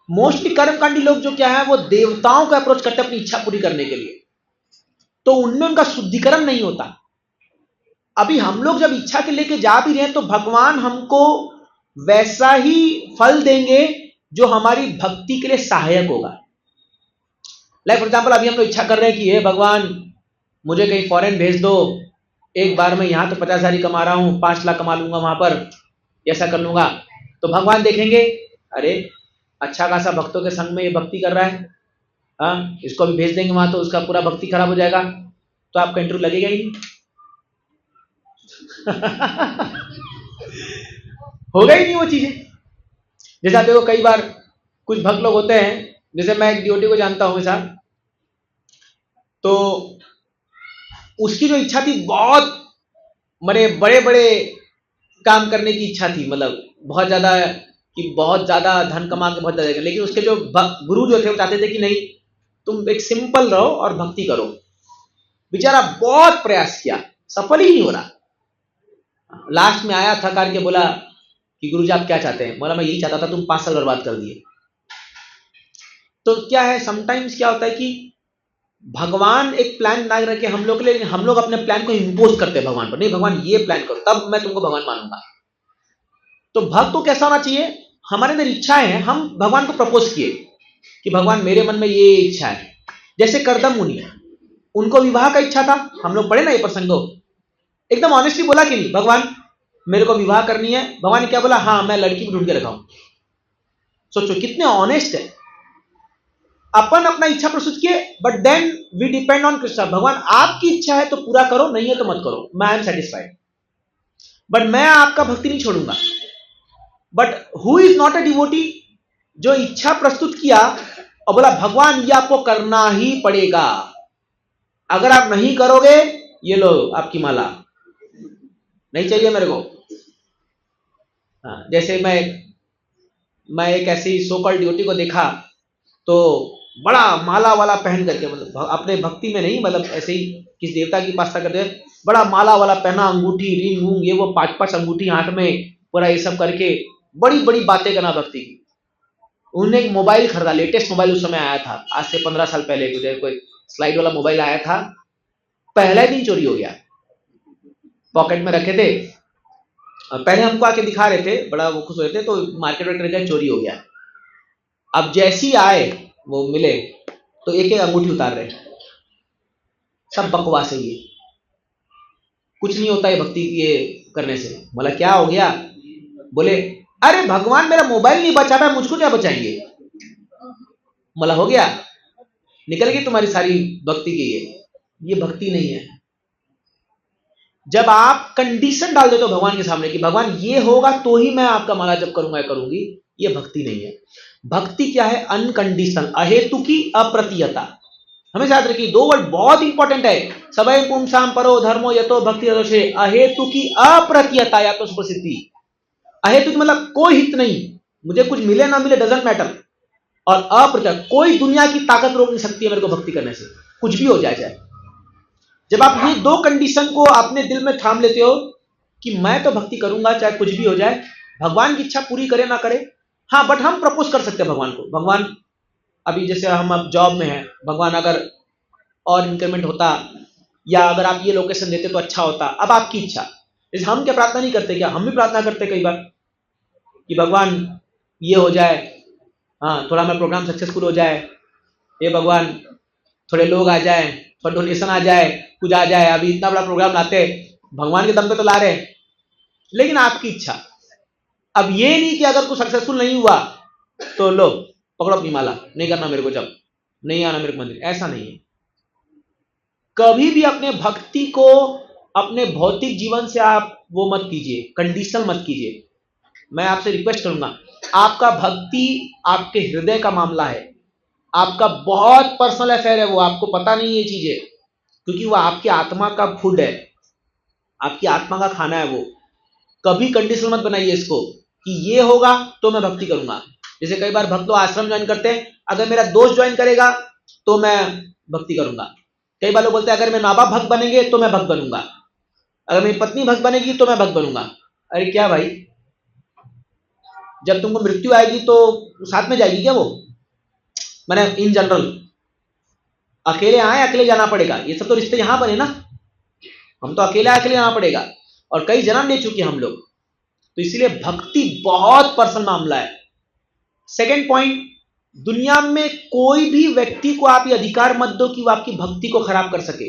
मोस्टली कर्मकांडी लोग जो क्या है, वो देवताओं को अप्रोच करते हैं अपनी इच्छा पूरी करने के लिए, तो उनमें उनका शुद्धिकरण नहीं होता। अभी हम लोग जब इच्छा के लेके जा भी रहे हैं, तो भगवान हमको वैसा ही फल देंगे जो हमारी भक्ति के लिए सहायक होगा। लाइक फॉर एग्जाम्पल, अभी हम लोग इच्छा कर रहे हैं कि हे भगवान मुझे कहीं फॉरेन भेज दो, एक बार में यहां तो 50,000 ही कमा रहा हूं, 5 लाख कमा लूंगा वहां पर, ऐसा कर लूंगा। तो भगवान देखेंगे, अरे अच्छा खासा भक्तों के संग में ये भक्ति कर रहा है, हाँ, इसको भी भेज देंगे वहां, तो उसका पूरा भक्ति खराब हो जाएगा, तो आपका इंटरव्यू लगेगा ही नहीं। होगा ही नहीं वो चीजें। जैसे आप देखो, कई बार कुछ भक्त लोग होते हैं, जैसे मैं एक डिवोटी को जानता हूं साहब, तो उसकी जो इच्छा थी, बहुत बड़े बड़े काम करने की इच्छा थी, मतलब बहुत ज्यादा, कि बहुत ज्यादा धन कमा के बहुत ज्यादा, लेकिन उसके जो गुरु जो थे वो चाहते थे कि नहीं, तुम एक सिंपल रहो और भक्ति करो। बेचारा बहुत प्रयास किया, सफल ही नहीं हो रहा। लास्ट में आया थक हार के, बोला कि गुरुजी आप क्या चाहते हैं? बोला मैं यही चाहता था, तुम 5 साल बर्बाद कर दिए। तो क्या है, समटाइम्स क्या होता है कि भगवान एक प्लान बना रखे हम लोग के लिए, लेकिन हम लोग अपने प्लान को इंपोज करते हैं भगवान पर। नहीं, भगवान ये प्लान करो, तब मैं तुमको भगवान मानूंगा। तो भक्त को कैसा होना चाहिए? हमारे अंदर इच्छाएं हैं, हम भगवान को प्रपोज किए कि भगवान मेरे मन में ये इच्छा है। जैसे करदम मुनि, उनको विवाह का इच्छा था, हम लोग पढ़े ना ये प्रसंग, एकदम ऑनेस्टली बोला कि नहीं भगवान मेरे को विवाह करनी है। भगवान ने क्या बोला? हाँ, मैं लड़की भी ढूंढ के रखा हूं। सोचो कितने ऑनेस्ट है। अपन अपना इच्छा प्रस्तुत किए, but then we depend on Krishna. भगवान आपकी इच्छा है तो पूरा करो, नहीं है तो मत करो, मैं एम सेटिस्फाइड, बट मैं आपका भक्ति नहीं छोड़ूंगा। But who is not a devotee, जो इच्छा प्रस्तुत किया और बोला भगवान ये आपको करना ही पड़ेगा, अगर आप नहीं करोगे ये लो आपकी माला, नहीं चाहिए मेरे को। हाँ, जैसे मैं एक ऐसी सोकल डिवोटी को देखा, तो बड़ा माला वाला पहन करके, मतलब अपने भक्ति में नहीं, मतलब ऐसे ही किस देवता की पास्ता करते, बड़ा माला वाला पहना, अंगूठी रिंग वूंग ये वो 5-5 अंगूठी हाथ में, पूरा ये सब करके बड़ी बड़ी बातें करना भक्ति की। उन्होंने एक मोबाइल खरीदा, लेटेस्ट मोबाइल उस समय आया था, आज से 15 साल पहले कोई स्लाइड वाला मोबाइल आया था। पहला दिन चोरी हो गया, पॉकेट में रखे थे, पहले हमको आके दिखा रहे थे, बड़ा वो खुश हो रहे थे, तो मार्केट में गए, चोरी हो गया। अब जैसी आए वो मिले तो एक एक अंगूठी उतार रहे, सब बकवास है, ये कुछ नहीं होता है भक्ति ये करने से। बोला क्या हो गया? बोले अरे भगवान मेरा मोबाइल नहीं बचा पाया, मुझको क्या बचाएंगे? बोला हो गया, निकल गई तुम्हारी सारी भक्ति की। ये भक्ति नहीं है। जब आप कंडीशन डाल देते हो भगवान के सामने कि भगवान ये होगा तो ही मैं आपका माला जप करूंगा करूंगी, ये भक्ति नहीं है। भक्ति क्या है? अनकंडीशनल, अहेतु की अप्रतियता। हमेशा याद रखिए, दो वर्ड बहुत इंपॉर्टेंट है। सबय पुंसाम परो धर्मो यतो भक्ति रतोषे, अहेतु की अप्रतिहता या तो प्रसिद्धि। अहेतु की मतलब कोई हित नहीं, मुझे कुछ मिले ना मिले डजंट मैटर, और अप्रतिहत कोई दुनिया की ताकत रोक नहीं सकती है मेरे को भक्ति करने से, कुछ भी हो जाए चाहे। जब आप ये दो कंडीशन को अपने दिल में थाम लेते हो कि मैं तो भक्ति करूंगा चाहे कुछ भी हो जाए, भगवान की इच्छा पूरी करे ना करे, हाँ बट हम प्रपोज कर सकते हैं भगवान को, भगवान अभी जैसे हम अब जॉब में हैं, भगवान अगर और इंक्रीमेंट होता या अगर आप ये लोकेशन देते तो अच्छा होता, अब आपकी इच्छा। जैसे हम क्या प्रार्थना नहीं करते क्या, हम भी प्रार्थना करते कई बार कि भगवान ये हो जाए, हाँ थोड़ा हमारा प्रोग्राम सक्सेसफुल हो जाए, ये भगवान थोड़े लोग आ जाए, थोड़ा डोनेशन आ जाए, कुछ आ जाए, अभी इतना बड़ा प्रोग्राम लाते भगवान के दम पे तो ला रहे, लेकिन आपकी इच्छा। अब ये नहीं कि अगर कुछ सक्सेसफुल नहीं हुआ तो लो पकड़ो अपनी माला, नहीं करना मेरे को, जब नहीं आना मेरे को मंदिर, ऐसा नहीं है। कभी भी अपने भक्ति को अपने भौतिक जीवन से आप वो मत कीजिए, कंडीशनल मत कीजिए। मैं आपसे रिक्वेस्ट करूंगा, आपका भक्ति आपके हृदय का मामला है, आपका बहुत पर्सनल अफेयर है, वो आपको पता नहीं ये चीजें, क्योंकि वो आपकी आत्मा का फूड है, आपकी आत्मा का खाना है वो। कभी कंडीशनल मत बनाइए इसको कि ये होगा तो मैं भक्ति करूंगा। जैसे कई बार भक्त लोग आश्रम ज्वाइन करते हैं, अगर मेरा दोस्त ज्वाइन करेगा तो मैं भक्ति करूंगा। कई बार लोग बोलते हैं अगर मेरे माँ बाप भक्त बनेंगे तो मैं भक्त बनूंगा, अगर मेरी पत्नी भक्त बनेगी तो मैं भक्त बनूंगा। अरे क्या भाई, जब तुमको मृत्यु आएगी तो साथ में जाएगी क्या वो? मैंने इन जनरल अकेले आए अकेले जाना पड़ेगा, ये सब तो रिश्ते यहां बने ना, हम तो अकेले अकेले जाना पड़ेगा, और कई जन्म ले चुके हम लोग। तो इसलिए भक्ति बहुत पर्सनल मामला है। सेकेंड पॉइंट, दुनिया में कोई भी व्यक्ति को आप ये अधिकार मत दो कि वो आपकी भक्ति को खराब कर सके।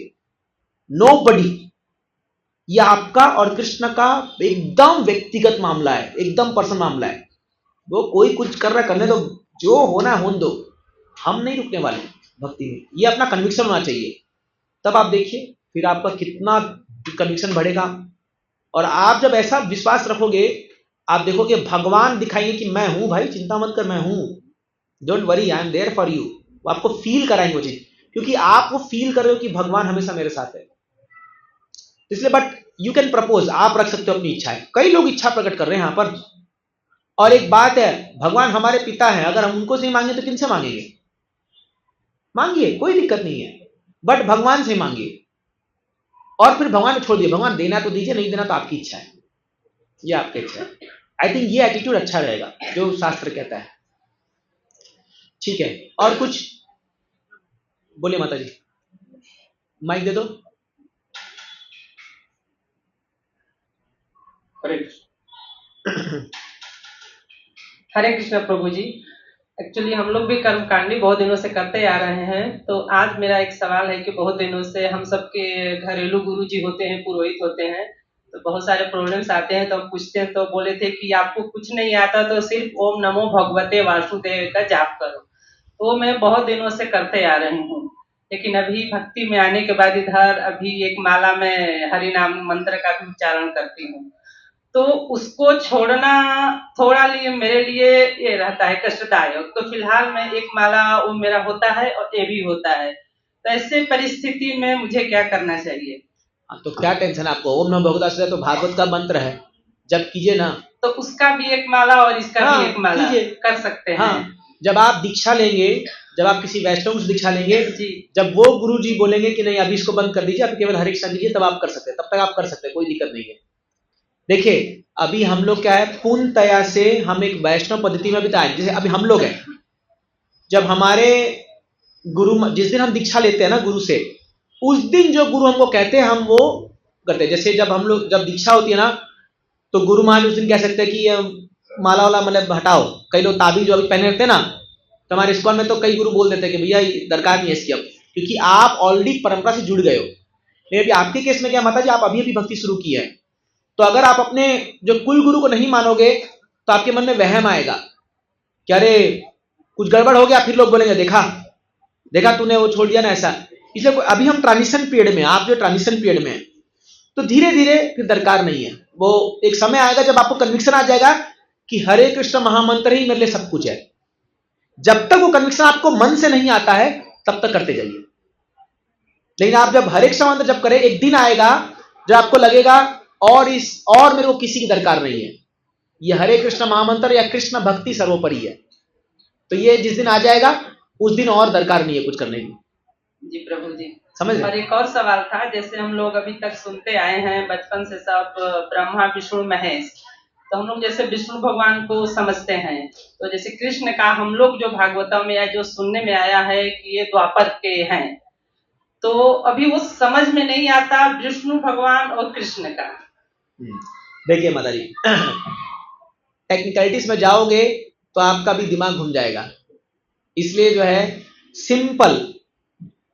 नोबडी। ये आपका और कृष्ण का एकदम व्यक्तिगत मामला है, एकदम पर्सनल मामला है। वो कोई कुछ कर रहा है करने दो, जो होना है होने दो, हम नहीं रुकने वाले भक्ति में। ये अपना कन्विक्शन होना चाहिए, तब आप देखिए फिर आपका कितना कन्विक्शन बढ़ेगा। और आप जब ऐसा विश्वास रखोगे, आप देखोगे भगवान दिखाएंगे कि मैं हूं भाई, चिंता मत कर, मैं हूं, don't worry, I am there for you. वो आपको फील कराएंगे वो चीज, क्योंकि आप वो फील कर रहे हो कि भगवान हमेशा मेरे साथ है। इसलिए बट यू कैन प्रपोज, आप रख सकते हो अपनी इच्छाएं। कई लोग इच्छा प्रकट कर रहे हैं यहां पर। और एक बात है, भगवान हमारे पिता हैं, अगर हम उनको से मांगे तो किनसे मांगेंगे? मांगिए, कोई दिक्कत नहीं है, बट भगवान से मांगिए। और फिर भगवान को छोड़ दिए, भगवान देना तो दीजिए, नहीं देना तो आपकी इच्छा है, ये आपकी इच्छा है। आई थिंक ये एटीट्यूड अच्छा रहेगा जो शास्त्र कहता है। ठीक है, और कुछ बोलिए माता जी, माइक दे दो। हरे कृष्ण। हरे कृष्ण प्रभु जी। एक्चुअली हम लोग भी कर्मकांडी बहुत दिनों से करते आ रहे हैं। तो आज मेरा एक सवाल है कि बहुत दिनों से हम सबके घरेलू गुरु जी होते हैं, पुरोहित होते हैं, तो बहुत सारे प्रॉब्लम्स आते हैं, तो हम पूछते हैं, तो बोले थे कि आपको कुछ नहीं आता तो सिर्फ ओम नमो भगवते वासुदेव का जाप करो। तो मैं बहुत दिनों से करते आ रही हूँ, लेकिन अभी भक्ति में आने के बाद इधर अभी एक माला में हरि नाम मंत्र का भी उच्चारण करती हूँ, तो उसको छोड़ना थोड़ा लिए मेरे लिए ये रहता है कष्टदायक। तो फिलहाल मैं एक माला वो मेरा होता है और ये भी होता है, तो ऐसे परिस्थिति में मुझे क्या करना चाहिए? तो क्या टेंशन है आपको? ओम नमो भगवते वासुदेव तो भागवत का मंत्र है, जब कीजिए ना। तो उसका भी एक माला और इसका भी एक माला कर सकते हैं। हाँ, जब आप दीक्षा लेंगे, जब आप किसी वैष्णव से दीक्षा लेंगे जी, जब वो गुरु जी बोलेंगे कि नहीं अभी इसको बंद कर दीजिए, आप केवल हरे कृष्ण कीजिए, तब आप कर सकते हैं, तब तक आप कर सकते हैं, कोई दिक्कत नहीं है। देखिए अभी हम लोग क्या है, पूर्णतया से हम एक वैष्णव पद्धति में भी आए। जैसे अभी हम लोग हैं, जब हमारे गुरु, जिस दिन हम दीक्षा लेते हैं ना गुरु से, उस दिन जो गुरु हमको कहते हैं हम वो करते हैं। जैसे जब हम लोग जब दीक्षा होती है ना, तो गुरु महाराज उस दिन कह सकते हैं कि ये माला वाला मतलब हटाओ। कई लोग ताबीज जो अभी पहने रहते हैं ना, तो हमारे स्कूल में तो कई गुरु बोल देते हैं कि भैया दरकार नहीं है इसकी अब, क्योंकि आप ऑलरेडी परंपरा से जुड़ गए हो। लेकिन अभी आपके केस में क्या माता जी, आप अभी अभी भक्ति शुरू की है, तो अगर आप अपने जो कुल गुरु को नहीं मानोगे तो आपके मन में वहम आएगा कि अरे कुछ गड़बड़ हो गया, फिर लोग बोलेंगे देखा देखा तूने वो छोड़ दिया ना ऐसा। इसलिए अभी हम ट्रांजिशन पीरियड में, आप जो ट्रांजिशन पीरियड में, तो धीरे धीरे फिर दरकार नहीं है। वो एक समय आएगा जब आपको कन्विक्शन आ जाएगा कि हरे कृष्ण महामंत्र ही मेरे लिए सब कुछ है। जब तक वो कन्विक्शन आपको मन से नहीं आता है तब तक करते जाइए, लेकिन आप जब हरे कृष्ण मंत्र जब करें, एक दिन आएगा जब आपको लगेगा और मेरे को किसी की दरकार नहीं है, ये हरे कृष्ण महामंत्र या कृष्ण भक्ति सर्वोपरि है। तो ये जिस दिन आ जाएगा उस दिन और दरकार नहीं है कुछ करने की। जी प्रभु जी, समझ और रहे? एक और सवाल था, जैसे हम लोग अभी तक सुनते आए हैं बचपन से सब ब्रह्मा विष्णु महेश, तो हम लोग जैसे विष्णु भगवान को समझते हैं, तो जैसे कृष्ण का हम लोग जो भागवतम में या जो सुनने में आया है कि ये द्वापर के हैं, तो अभी वो समझ में नहीं आता विष्णु भगवान और कृष्ण का। देखिए माता जी, टेक्निकलिटीज में जाओगे तो आपका भी दिमाग घूम जाएगा। इसलिए जो है सिंपल,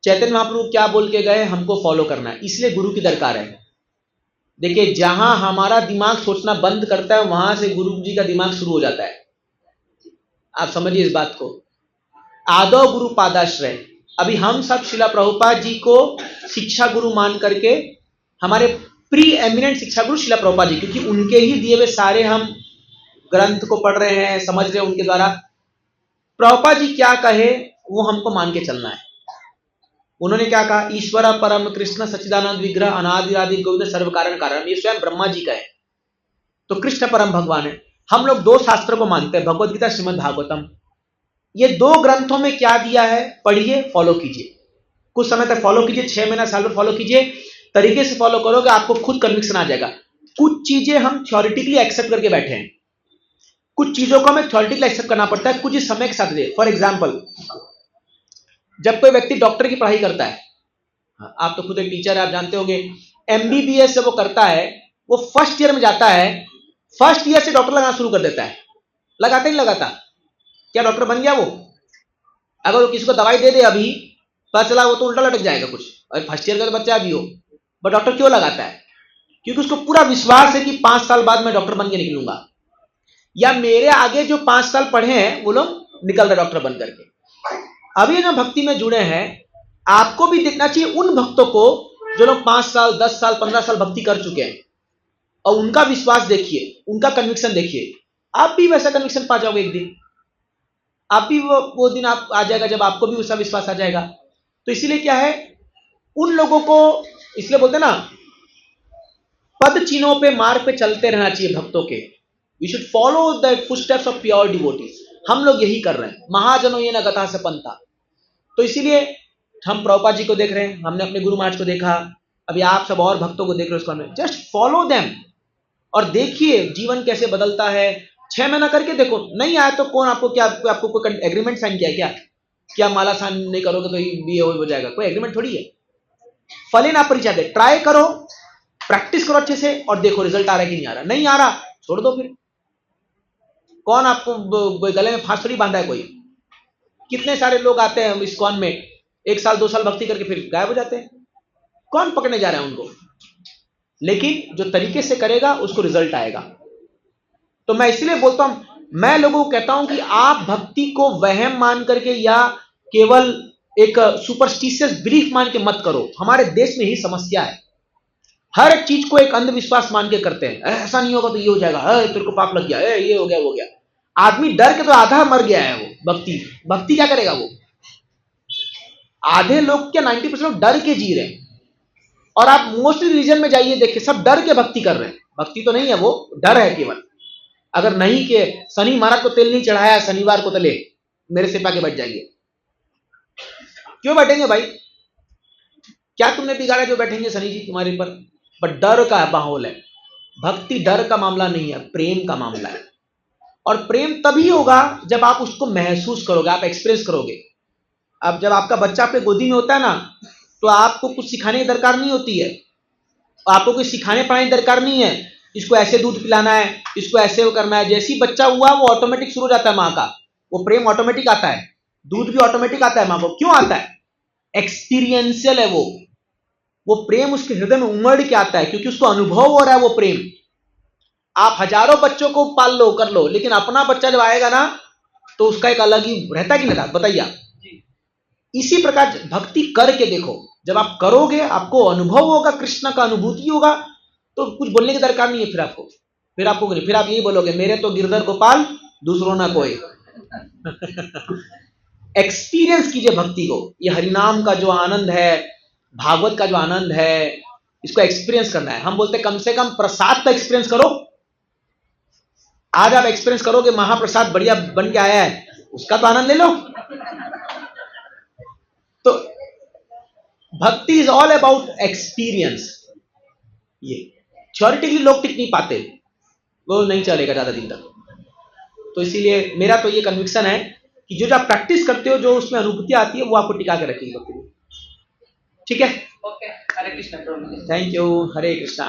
चैतन्य महाप्रभु क्या बोल के गए हमको फॉलो करना है, इसलिए गुरु की दरकार है। देखिए जहां हमारा दिमाग सोचना बंद करता है वहां से गुरु जी का दिमाग शुरू हो जाता है। आप समझिए इस बात को। आदौ गुरु पादाश्रय, अभी हम सब शिला प्रभुपाद जी को शिक्षा गुरु मान करके, हमारे प्री एमिनेंट शिक्षा गुरु शिला प्रभुपाद जी, क्योंकि उनके ही दिए हुए सारे हम ग्रंथ को पढ़ रहे हैं, समझ रहे हैं उनके द्वारा। प्रभुपाद जी क्या कहे वो हमको मान के चलना है। उन्होंने क्या कहा, ईश्वर परम कृष्ण सच्चिदानंद विग्रह अनादि आदि गोविंद सर्व कारण कारण, ये स्वयं ब्रह्मा जी का है। तो कृष्ण परम भगवान है। हम लोग दो शास्त्रों को मानते हैं, भगवद गीता श्रीमद् भागवतम। ये दो ग्रंथों में क्या दिया है पढ़िए, फॉलो कीजिए, कुछ समय तक फॉलो कीजिए, 6 महीना साल में फॉलो कीजिए, तरीके से फॉलो करोगे आपको खुद कन्विक्शन आ जाएगा। कुछ चीजें हम थ्योरेटिकली एक्सेप्ट करके बैठे हैं, कुछ चीजों को हमें थ्योरेटिकली एक्सेप्ट करना पड़ता है, कुछ समय के साथ दे। फॉर एग्जाम्पल, जब कोई व्यक्ति डॉक्टर की पढ़ाई करता है, आप तो खुद एक टीचर है, आप जानते होंगे, एमबीबीएस जब वो करता है, वो फर्स्ट ईयर में जाता है, फर्स्ट ईयर से डॉक्टर लगाना शुरू कर देता है। लगाता ही लगाता, क्या डॉक्टर बन गया वो? अगर वो किसी को दवाई दे दे अभी, पता चला वो तो उल्टा लटक जाएगा कुछ, और फर्स्ट ईयर का तो बच्चा भी हो, बट डॉक्टर क्यों लगाता है? क्योंकि उसको पूरा विश्वास है कि 5 साल बाद मैं डॉक्टर बन के निकलूंगा, या मेरे आगे जो 5 साल पढ़े हैं वो लोग निकल रहे डॉक्टर बन करके। अभी जो भक्ति में जुड़े हैं, आपको भी देखना चाहिए उन भक्तों को जो लोग 5 साल 10 साल 15 साल भक्ति कर चुके हैं, और उनका विश्वास देखिए, उनका कन्विक्शन देखिए। आप भी वैसा कन्विक्शन पा जाओगे एक दिन, आप भी वो दिन आप आ जाएगा जब आपको भी उसका विश्वास आ जाएगा। तो इसीलिए क्या है, उन लोगों को इसलिए बोलते हैं ना, पद चिन्हों पे मार्ग पे चलते रहना चाहिए भक्तों के। We should follow the footsteps of pure devotees. हम लोग यही कर रहे हैं, महाजनों ये न गता से पंथा। तो इसीलिए हम प्रभुपाद जी को देख रहे हैं, हमने अपने गुरु महाराज को देखा, अभी आप सब और भक्तों को देख रहे हो, उसको जस्ट फॉलो देम और देखिए जीवन कैसे बदलता है। 6 महीना करके देखो, नहीं आया तो कौन आपको क्या, आपको कोई एग्रीमेंट साइन किया क्या? क्या माला साइन नहीं करोगे तो ये हो जाएगा? कोई एग्रीमेंट थोड़ी है। फले ना परिचय, ट्राई करो, प्रैक्टिस करो अच्छे से और देखो रिजल्ट आ रहा है कि नहीं आ रहा। नहीं आ रहा छोड़ दो फिर। कौन आपको गले में फांस थोड़ी बांधा है कोई। कितने सारे लोग आते हैं इस्कॉन में, 1 साल 2 साल भक्ति करके फिर गायब हो जाते हैं। कौन पकड़ने जा रहा है उनको? लेकिन जो तरीके से करेगा उसको रिजल्ट आएगा। तो मैं इसलिए बोलता हूं, मैं लोगों को कहता हूं कि आप भक्ति को वहम मान करके या केवल एक सुपरस्टिशियस बिलीफ मान के मत करो। हमारे देश में ही समस्या है, हर एक चीज को एक अंधविश्वास मान के करते हैं। ऐसा नहीं होगा तो ये हो जाएगा, तेरे को पाप लग गया, ये हो गया वो हो गया। आदमी डर के तो आधा मर गया है। वो भक्ति क्या करेगा? वो आधे लोग क्या 90% लोग डर के जी रहे हैं। और आप मोस्टली रिलीजन में जाइए, देखिए सब डर के भक्ति कर रहे हैं। भक्ति तो नहीं है, वो डर है केवल। अगर नहीं के शनि महाराज को तेल नहीं चढ़ाया शनिवार को, तले मेरे सिर पाके बैठ जाएंगे। क्यों बैठेंगे भाई? क्या तुमने बिगाड़ा जो बैठेंगे शनि जी तुम्हारे पर? बट डर का माहौल है। भक्ति डर का मामला नहीं है, प्रेम का मामला है। और प्रेम तभी होगा जब आप उसको महसूस करोगे, आप एक्सपीरियंस करोगे। अब जब आपका बच्चा आपके गोदी में होता है ना, तो आपको कुछ सिखाने की दरकार नहीं होती है। आपको कुछ सिखाने पढ़ाने की दरकार नहीं है, इसको ऐसे दूध पिलाना है, इसको ऐसे वो करना है। जैसे ही बच्चा हुआ वो ऑटोमेटिक शुरू हो जाता है माँ का, वो प्रेम ऑटोमेटिक आता है, दूध भी ऑटोमेटिक आता है माँ को। क्यों आता है? एक्सपीरियंशियल है वो प्रेम उसके हृदय में उमड़ के आता है, क्योंकि उसको अनुभव हो रहा है वो प्रेम। आप हजारों बच्चों को पाल लो कर लो, लेकिन अपना बच्चा जब आएगा ना तो उसका एक अलग ही रहता कि नहीं, बताइए आप। इसी प्रकार भक्ति करके देखो, जब आप करोगे आपको अनुभव होगा, कृष्ण का अनुभूति होगा, तो कुछ बोलने की दरकार नहीं है फिर आपको। फिर आप यही बोलोगे, मेरे तो गिरधर गोपाल दूसरों ना कोई। एक्सपीरियंस कीजिए भक्ति को। ये हरिनाम का जो आनंद है, भागवत का जो आनंद है इसको एक्सपीरियंस करना है। हम बोलते कम से कम प्रसाद तो एक्सपीरियंस करो। आज आप एक्सपीरियंस करोगे महाप्रसाद बढ़िया बन के आया है, उसका तो आनंद ले लो। तो भक्ति इज ऑल अबाउट एक्सपीरियंस। ये थ्योरेटिकली लोग टिक नहीं पाते, वो नहीं चलेगा ज्यादा दिन तक। तो इसीलिए मेरा तो ये कन्विक्शन है कि जो आप प्रैक्टिस करते हो, जो उसमें अनुभूति आती है, वो आपको टिका के रखेगी भक्ति में। ठीक है, okay, Hare Krishna Prabhu ji. Thank you, Hare Krishna.